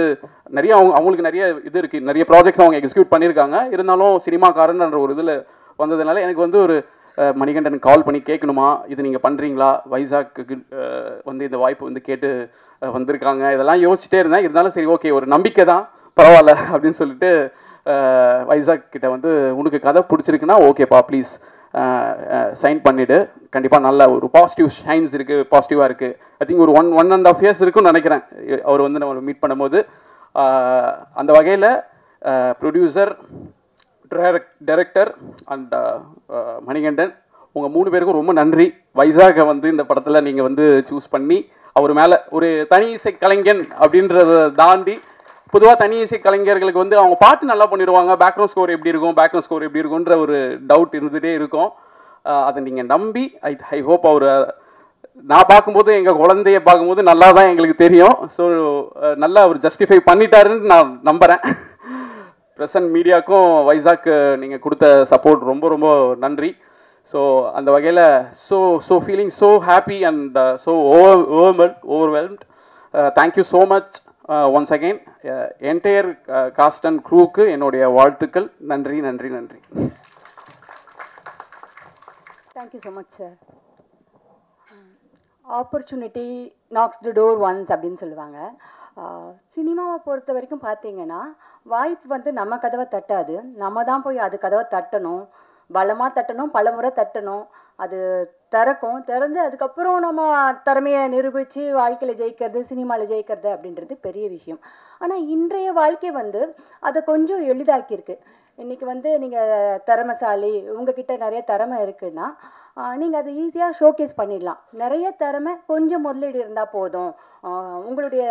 நிறைய அவங்களுக்கு நிறைய இது இருக்குது, நிறைய ப்ராஜெக்ட்ஸ் அவங்க எக்ஸிக்யூட் பண்ணியிருக்காங்க. இருந்தாலும் சினிமாக்காரன்ற ஒரு இதில் வந்ததுனால எனக்கு வந்து ஒரு மணிகண்டன் கால் பண்ணி கேட்கணுமா, இது நீங்கள் பண்ணுறீங்களா, வைசாக்கு வந்து இந்த வாய்ப்பு வந்து கேட்டு வந்திருக்காங்க, இதெல்லாம் யோசிச்சுட்டே இருந்தேன். இருந்தாலும் சரி ஓகே, ஒரு நம்பிக்கை தான், பரவாயில்ல அப்படின்னு சொல்லிட்டு வைசாக் கிட்ட வந்து உனக்கு கதை பிடிச்சிருக்குன்னா ஓகேப்பா ப்ளீஸ் சைன் பண்ணிவிடு, கண்டிப்பாக நல்ல ஒரு பாசிட்டிவ் ஷைன்ஸ் இருக்குது, பாசிட்டிவாக இருக்குது. ஐ திங்க் ஒரு 1.5 years இருக்குன்னு நினைக்கிறேன் அவர் வந்து நம்ம மீட் பண்ணும்போது. அந்த வகையில் ப்ரொடியூசர், டைரக்டர் அண்ட் மணிகண்டன் உங்கள் 3 பேருக்கும் ரொம்ப நன்றி. வைசாகை வந்து இந்த படத்தில் நீங்கள் வந்து சூஸ் பண்ணி அவர் மேலே ஒரு தனி இசை கலைஞன் அப்படின்றத தாண்டி, பொதுவாக தனி இசை கலைஞர்களுக்கு வந்து அவங்க பாட்டு நல்லா பண்ணிடுவாங்க, பேக்ரவுண்ட் ஸ்கோர் எப்படி இருக்குன்ற ஒரு டவுட் இருந்துகிட்டே இருக்கும். அதை நீங்கள் நம்பி ஐ ஹோப் அவர், நான் பார்க்கும்போது எங்கள் குழந்தைய பார்க்கும்போது நல்லா தான் எங்களுக்கு தெரியும். ஸோ நல்லா அவர் ஜஸ்டிஃபை பண்ணிட்டாருன்னு நான் நம்புகிறேன். பிரசன்ட் மீடியாவுக்கும் வைசாக்கு நீங்கள் கொடுத்த சப்போர்ட் ரொம்ப ரொம்ப நன்றி. ஸோ அந்த வகையில் so feeling so happy and so overwhelmed. Thank you so much once again. Entire cast and க்ரூவுக்கு என்னுடைய வாழ்த்துக்கள். நன்றி நன்றி நன்றி. Thank you so much sir. Opportunity knocks the door once அப்படின்னு சொல்லுவாங்க. சினிமாவை பொறுத்த வரைக்கும் பார்த்தீங்கன்னா வாய்ப்பு வந்து நம்ம கதவை தட்டாது, நம்ம தான் போய் அது கதவை தட்டணும், பலமாக தட்டணும், பலமுறை தட்டணும். அது திறந்து அதுக்கப்புறம் நம்ம திறமையை நிரூபித்து வாழ்க்கையில் ஜெயிக்கிறது, சினிமாவில் ஜெயிக்கிறது அப்படின்றது பெரிய விஷயம். ஆனால் இன்றைய வாழ்க்கை வந்து அதை கொஞ்சம் எளிதாக்கியிருக்கு. இன்றைக்கி வந்து நீங்கள் திறமைசாலி, உங்ககிட்ட நிறைய திறமை இருக்குன்னா நீங்கள் அதை ஈஸியாக ஷோகேஸ் பண்ணிடலாம். நிறைய திறமை, கொஞ்சம் முதலீடு இருந்தால் போதும், உங்களுடைய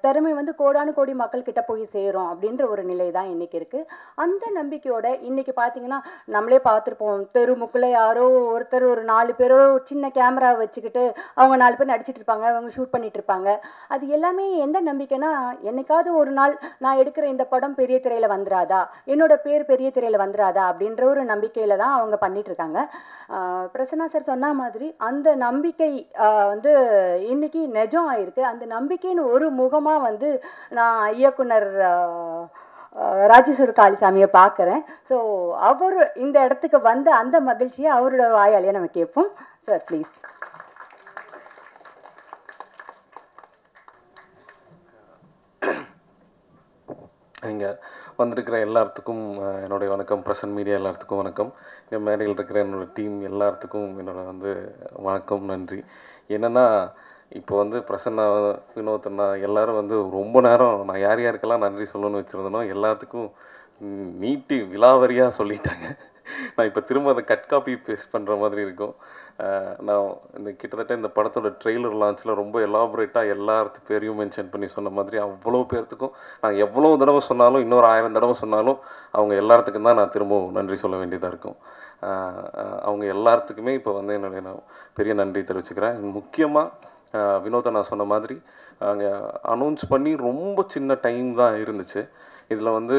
திறமை வந்து கோடானு கோடி மக்கள்கிட்ட போய் சேரும் அப்படின்ற ஒரு நிலை தான் இன்றைக்கி இருக்குது. அந்த நம்பிக்கையோட இன்றைக்கி பார்த்தீங்கன்னா நம்மளே பார்த்துருப்போம், தெருமுக்கில் யாரோ ஒருத்தர் ஒரு 4 பேரோ சின்ன கேமரா வச்சுக்கிட்டு அவங்க 4 பேர் நடிச்சிட்டு இருப்பாங்க, அவங்க ஷூட் பண்ணிட்டு இருப்பாங்க. அது எல்லாமே எந்த நம்பிக்கைனா, என்னைக்காவது ஒரு நாள் நான் எடுக்கிற இந்த படம் பெரிய திரையில் வந்துடாதா, என்னோட பேர் பெரிய திரையில் வந்துடாதா அப்படின்ற ஒரு நம்பிக்கையில் தான் அவங்க பண்ணிகிட்ருக்காங்க. பிரசன்னா சார் சொன்ன மாதிரி அந்த நம்பிக்கை வந்து இன்னைக்கு நிஜம் ஆயிருக்கு. அந்த நம்பிக்கையின் ஒரு முகமாக வந்து நான் இயக்குனர் ராஜேஸ்வரி காளிசாமியை பார்க்குறேன். ஸோ அவர் இந்த இடத்துக்கு வந்து அந்த மகிழ்ச்சியை அவரோட வாயாலேயே நம்ம கேட்போம். Sir please. நீங்கள் வந்திருக்கிற எல்லாத்துக்கும் என்னுடைய வணக்கம். பிரசன்ட் மீடியா எல்லாத்துக்கும் வணக்கம். இங்கே மேடையில் இருக்கிற என்னோடய டீம் எல்லாத்துக்கும் என்னோட வந்து வணக்கம், நன்றி. என்னென்னா இப்போ வந்து பிரசன்னா, வினோத்னா எல்லோரும் வந்து ரொம்ப நேரம் நான் யாருக்கெல்லாம் நன்றி சொல்லணும்னு வச்சுருந்தனோ எல்லாத்துக்கும் நீட்டி விலாவரியாக சொல்லிட்டாங்க. நான் இப்போ திரும்ப அதை கட் காப்பி பேஸ்ட் பண்ணுற மாதிரி இருக்கும். நான் இந்த கிட்டத்தட்ட இந்த படத்தோட ட்ரெய்லர் லான்ச்சில் ரொம்ப எலாபரேட்டாக எல்லாத்து பேரையும் மென்ஷன் பண்ணி சொன்ன மாதிரி அவ்வளோ பேர்த்துக்கும் நான் எவ்வளோ தடவை சொன்னாலும், இன்னொரு 1000 தடவை சொன்னாலும் அவங்க எல்லாத்துக்கும் தான் நான் திரும்பவும் நன்றி சொல்ல வேண்டியதாக இருக்கும். அவங்க எல்லாத்துக்குமே இப்போ வந்து என்னுடைய நான் பெரிய நன்றி தெரிவிச்சுக்கிறேன். முக்கியமாக வினோத்தை நான் சொன்ன மாதிரி அங்கே அனௌன்ஸ் பண்ணி ரொம்ப சின்ன டைம் தான் இருந்துச்சு. இதில் வந்து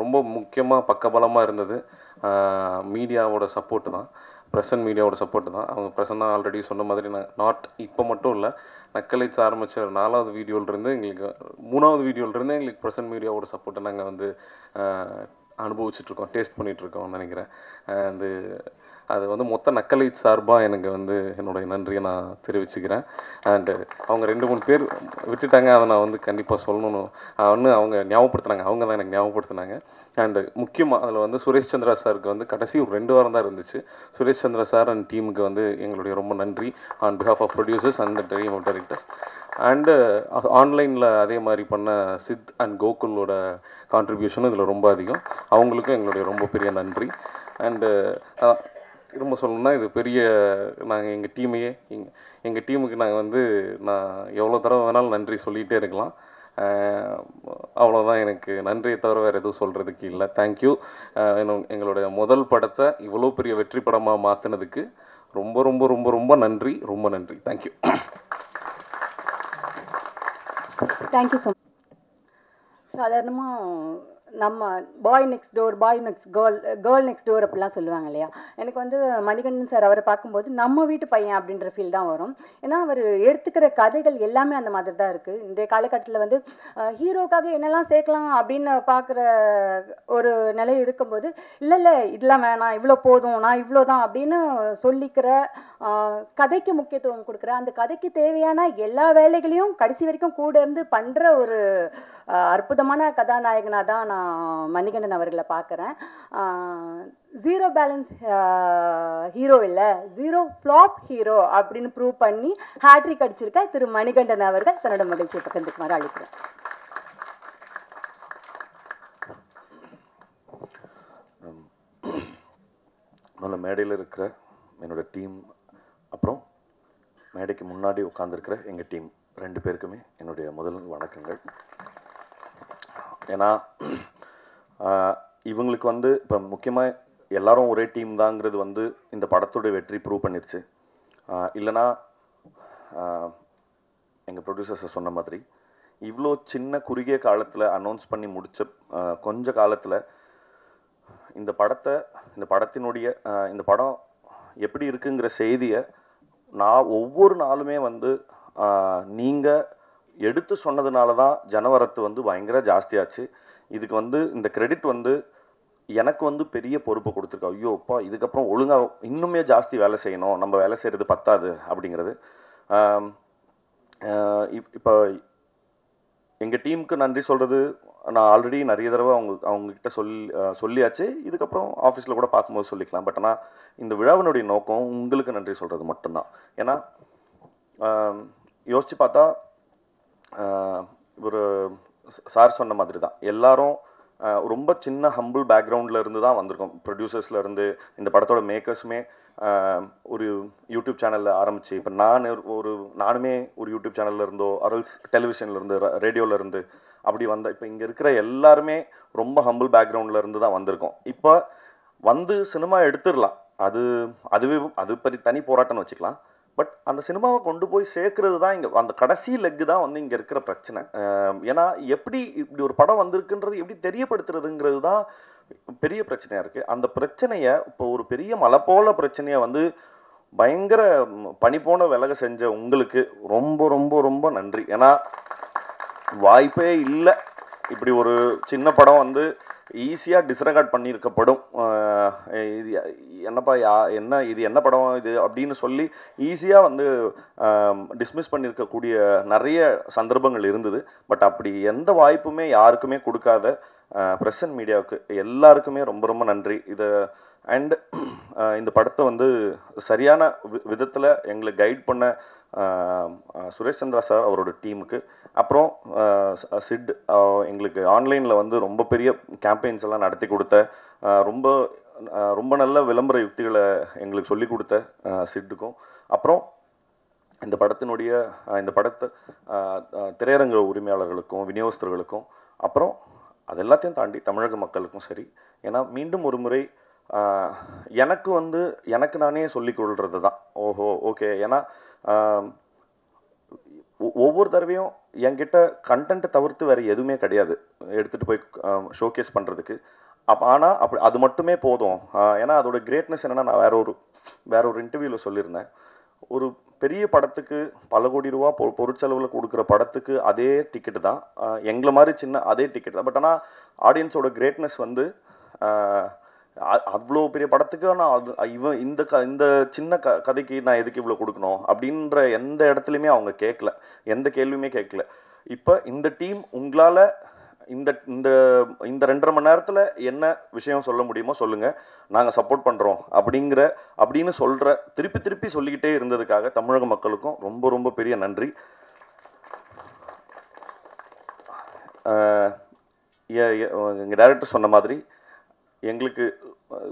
ரொம்ப முக்கியமாக பக்கபலமாக இருந்தது மீடியாவோட சப்போர்ட்டு தான், பிரசன்ட் மீடியாவோட சப்போர்ட்டு தான். அவங்க பிரசன்னாக ஆல்ரெடி சொன்ன மாதிரி நான் இப்போ மட்டும் இல்லை, நக்கலைட்ஸ் ஆரம்பித்த 4வது வீடியோவிலேருந்து எங்களுக்கு 3வது வீடியோவிலேருந்து எங்களுக்கு பிரசன்ட் மீடியாவோட சப்போர்ட்டை நாங்கள் வந்து அனுபவிச்சுட்ருக்கோம், டேஸ்ட் பண்ணிகிட்ருக்கோம்னு நினைக்கிறேன். அது வந்து மொத்த நக்கலைட் சார்பாக எனக்கு வந்து என்னுடைய நன்றியை நான் தெரிவிச்சுக்கிறேன். அண்டு அவங்க 2-3 பேர் விட்டுட்டாங்க, அதை நான் வந்து கண்டிப்பாக சொல்லணும். அவங்க ஞாபகப்படுத்தினாங்க, அவங்க தான் எனக்கு ஞாபகப்படுத்தினாங்க. அண்டு முக்கியமாக அதில் வந்து சுரேஷ் சந்திரா சாருக்கு வந்து கடைசி ஒரு 2 வாரம் தான் இருந்துச்சு. சுரேஷ் சந்திரா சார் அண்ட் டீமுக்கு வந்து எங்களுடைய ரொம்ப நன்றி on behalf of producers and team of directors. And ஆன்லைனில் அதே மாதிரி பண்ண சித் அண்ட் கோகுலோட கான்ட்ரிபியூஷனும் இதில் ரொம்ப அதிகம். அவங்களுக்கும் எங்களுடைய ரொம்ப பெரிய நன்றி. அண்டு திரும்ப சொல்லணும்னா இது பெரிய, நாங்கள் எங்கள் டீமுக்கு நாங்கள் வந்து நான் எவ்வளோ தடவை வேணாலும் நன்றி சொல்லிகிட்டே இருக்கலாம். அவ்வளோதான், எனக்கு நன்றியை தவிர வேறு எதுவும் சொல்கிறதுக்கு இல்லை. தேங்க்யூ. எங்களுடைய முதல் படத்தை இவ்வளோ பெரிய வெற்றி படமாக மாற்றினதுக்கு ரொம்ப ரொம்ப ரொம்ப ரொம்ப நன்றி, ரொம்ப நன்றி. தேங்க்யூ. Thank you so much. சாதாரணமாக நம்ம bye next door girl next door அப்படிலாம் சொல்லுவாங்க இல்லையா. எனக்கு வந்து மணிகண்டன் சார் அவரை பார்க்கும்போது நம்ம வீட்டு பையன் அப்படின்ற ஃபீல் தான் வரும். ஏன்னா அவர் எடுத்துக்கிற கதைகள் எல்லாமே அந்த மாதிரி தான் இருக்குது. இந்த காலகட்டத்தில் வந்து ஹீரோக்காக என்னெல்லாம் சேர்க்கலாம் அப்படின்னு பார்க்குற ஒரு நிலை இருக்கும்போது இல்லை இதெல்லாம் வேணாம், இவ்வளோ போதும், நான் இவ்வளோ தான் அப்படின்னு சொல்லிக்கிற, கதைக்கு முக்கியத்துவம் கொடுக்குற, அந்த கதைக்கு தேவையான எல்லா வேலைகளையும் கடைசி வரைக்கும் கூட இருந்து பண்ணுற ஒரு அற்புதமான கதாநாயகனாக தான் நான் மணிகண்டன் அவர்களை பார்க்குறேன். ஜீரோ பேலன்ஸ் ஹீரோ இல்லை, ஜீரோ ஃப்ளாப் ஹீரோ அப்படின்னு ப்ரூவ் பண்ணி ஹேட்ரிக் அடிச்சிருக்க திரு மணிகண்டன் அவர்கள் தன்னோட மகிழ்ச்சியை பகிர்ந்துக்குமாறு அழைக்கிறேன். நல்ல மேடையில் இருக்கிற என்னோட டீம், அப்புறம் மேடைக்கு முன்னாடி உட்காந்துருக்கிற எங்கள் டீம் 2 பேருக்குமே என்னுடைய முதல் வணக்கங்கள். ஏன்னா இவங்களுக்கு வந்து இப்போ முக்கியமாக எல்லாரும் ஒரே டீம் தாங்கிறது வந்து இந்த படத்தோட வெற்றி ப்ரூவ் பண்ணிருச்சு. இல்லைனா எங்கள் ப்ரொடியூசர்ஸை சொன்ன மாதிரி இவ்வளோ சின்ன குறுகிய காலத்தில் அனௌன்ஸ் பண்ணி முடித்த கொஞ்ச காலத்தில் இந்த படத்தினுடைய இந்த படம் எப்படி இருக்குங்கிற செய்தியை நான் ஒவ்வொரு நாளுமே வந்து நீங்கள் எடுத்து சொன்னதுனால தான் ஜனவரத்து வந்து பயங்கர ஜாஸ்தியாச்சு. இதுக்கு வந்து இந்த கிரெடிட் வந்து எனக்கு வந்து பெரிய பொறுப்பை கொடுத்துருக்கோம். ஐயோ அப்பா, இதுக்கப்புறம் ஒழுங்காக இன்னுமே ஜாஸ்தி வேலை செய்யணும், நம்ம வேலை செய்கிறது பத்தாது அப்படிங்கிறது. இப்போ எங்கள் டீமுக்கு நன்றி சொல்கிறது நான் ஆல்ரெடி நிறைய தடவை அவங்கக்கிட்ட சொல்லியாச்சு. இதுக்கப்புறம் ஆஃபீஸில் கூட பார்க்கும்போது சொல்லிக்கலாம். பட் ஆனால் இந்த விழாவினுடைய நோக்கம் உங்களுக்கு நன்றி சொல்கிறது மட்டும்தான். ஏன்னா யோசித்து பார்த்தா ஒரு சார் சொன்ன மாதிரி தான் எல்லாரும் ரொம்ப சின்ன ஹம்பிள் பேக்ரவுண்டில் இருந்து தான் வந்திருக்கோம். ப்ரொடியூசர்ஸில் இருந்து இந்த படத்தோட மேக்கர்ஸுமே ஒரு யூடியூப் சேனலில் ஆரம்பித்து இப்போ நானுமே ஒரு யூடியூப் சேனலில் இருந்தோ அரல்ஸ் டெலிவிஷன்லேருந்து ரேடியோவிலேருந்து அப்படி வந்த இப்போ இங்கே இருக்கிற எல்லாருமே ரொம்ப ஹம்பிள் பேக்ரவுண்டில் இருந்து தான் வந்திருக்கோம். இப்போ வந்து சினிமா எடுத்துடலாம், அது பற்றி தனி போராட்டம்னு வச்சுக்கலாம். பட் அந்த சினிமாவை கொண்டு போய் சேர்க்கறது தான் இங்கே அந்த கடைசி லெக்கு தான் வந்து இங்கே இருக்கிற பிரச்சனை. ஏன்னா எப்படி இப்படி ஒரு படம் வந்திருக்குன்றது எப்படி தெரியப்படுத்துறதுங்கிறது தான் பெரிய பிரச்சனையாக இருக்குது. அந்த பிரச்சனையை இப்போ ஒரு பெரிய மலை போல பிரச்சனையை வந்து பயங்கர பனி போன விலக செஞ்ச உங்களுக்கு ரொம்ப ரொம்ப ரொம்ப நன்றி. ஏன்னா வாய்ப்பே இல்லை இப்படி ஒரு சின்ன படம் வந்து ஈஸியாக டிஸ்ரெகார்ட் பண்ணியிருக்கப்படும். இது என்னப்பா இது என்ன படம் இது அப்படின்னு சொல்லி ஈஸியாக வந்து டிஸ்மிஸ் பண்ணியிருக்கக்கூடிய நிறைய சந்தர்ப்பங்கள் இருந்தது. பட் அப்படி எந்த வாய்ப்புமே யாருக்குமே கொடுக்காத ப்ரெஸ் அண்ட் மீடியாவுக்கு எல்லாருக்குமே ரொம்ப ரொம்ப நன்றி. அண்ட் இந்த படத்தை வந்து சரியான விதத்தில் எங்களை கைட் பண்ண சுரேஷ் சந்திரா சார் அவரோட டீமுக்கு, அப்புறம் சிட் எங்களுக்கு ஆன்லைனில் வந்து ரொம்ப பெரிய கேம்பெயின்ஸ் எல்லாம் நடத்தி கொடுத்த ரொம்ப ரொம்ப நல்ல விளம்பர யுக்திகளை எங்களுக்கு சொல்லி கொடுத்த சிட்டுக்கும், அப்புறம் இந்த படத்தை திரையரங்க உரிமையாளர்களுக்கும் விநியோகஸ்தர்களுக்கும், அப்புறம் அது எல்லாத்தையும் தாண்டி தமிழக மக்களுக்கும் சரி. ஏன்னா மீண்டும் ஒரு முறை எனக்கு நானே சொல்லிக்கொள்கிறது தான் ஓகே. ஏன்னா ஒவ்வொரு தடவையும் என்கிட்ட கண்டென்ட்டை தவிர்த்து வேறு எதுவுமே கிடையாது எடுத்துகிட்டு போய் ஷோகேஸ் பண்ணுறதுக்கு. ஆனால் அது மட்டுமே போதும். ஏன்னா அதோட கிரேட்னஸ் என்னென்னா, நான் வேற ஒரு இன்டர்வியூவில் சொல்லியிருந்தேன், ஒரு பெரிய படத்துக்கு பல கோடி ரூபா பொருட்செலவில் கொடுக்குற படத்துக்கு அதே டிக்கெட்டு தான், எங்களை மாதிரி சின்ன அதே டிக்கெட் தான். பட் ஆனால் ஆடியன்ஸோட கிரேட்னஸ் வந்து அவ்வளோ பெரிய படத்துக்கு நான் இந்த சின்ன கதைக்கு நான் எதுக்கு இவ்வளோ கொடுக்கணும் அப்படின்ற எந்த இடத்துலையுமே அவங்க கேட்கல, எந்த கேள்வியுமே கேட்கல. இப்போ இந்த டீம் உங்களால் இந்த இந்த 2.5 மணி நேரத்தில் என்ன விஷயம் சொல்ல முடியுமோ சொல்லுங்கள், நாங்கள் சப்போர்ட் பண்ணுறோம் அப்படின்னு சொல்கிற திருப்பி சொல்லிக்கிட்டே இருந்ததுக்காக தமிழக மக்களுக்கும் ரொம்ப ரொம்ப பெரிய நன்றி. எங்கள் டைரக்டர் சொன்ன மாதிரி எங்களுக்கு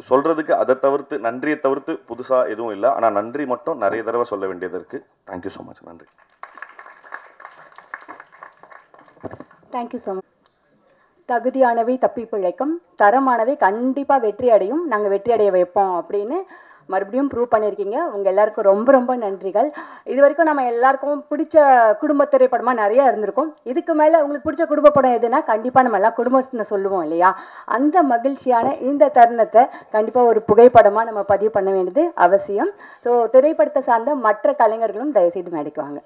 சொல்கிறதுக்கு நன்றியை தவிர்த்து புதுசாக எதுவும் இல்லை. ஆனால் நன்றி மட்டும் நிறைய தடவை சொல்ல வேண்டியது இருக்குது. Thank you so much. நன்றி. Thank you so much. தகுதியானவை தப்பி பிழைக்கும், தரமானவை கண்டிப்பாக வெற்றி அடையும், நாங்கள் வெற்றி அடைய வைப்போம் அப்படின்னு மறுபடியும் ப்ரூவ் பண்ணியிருக்கீங்க. உங்கள் எல்லாருக்கும் ரொம்ப ரொம்ப நன்றிகள். இது வரைக்கும் நம்ம எல்லாருக்கும் பிடிச்ச குடும்ப திரைப்படமாக நிறைய இருந்திருக்கும். இதுக்கு மேலே உங்களுக்கு பிடிச்ச குடும்ப படம் எதுனா கண்டிப்பாக நம்ம எல்லாம் குடும்பத்தை சொல்லுவோம் இல்லையா? அந்த மகிழ்ச்சியான இந்த தருணத்தை கண்டிப்பாக ஒரு புகைப்படமாக நம்ம பதிவு பண்ண வேண்டியது அவசியம். ஸோ திரைப்படத்தை சார்ந்த மற்ற கலைஞர்களும் தயவுசெய்து மேடைக்கு வாங்க.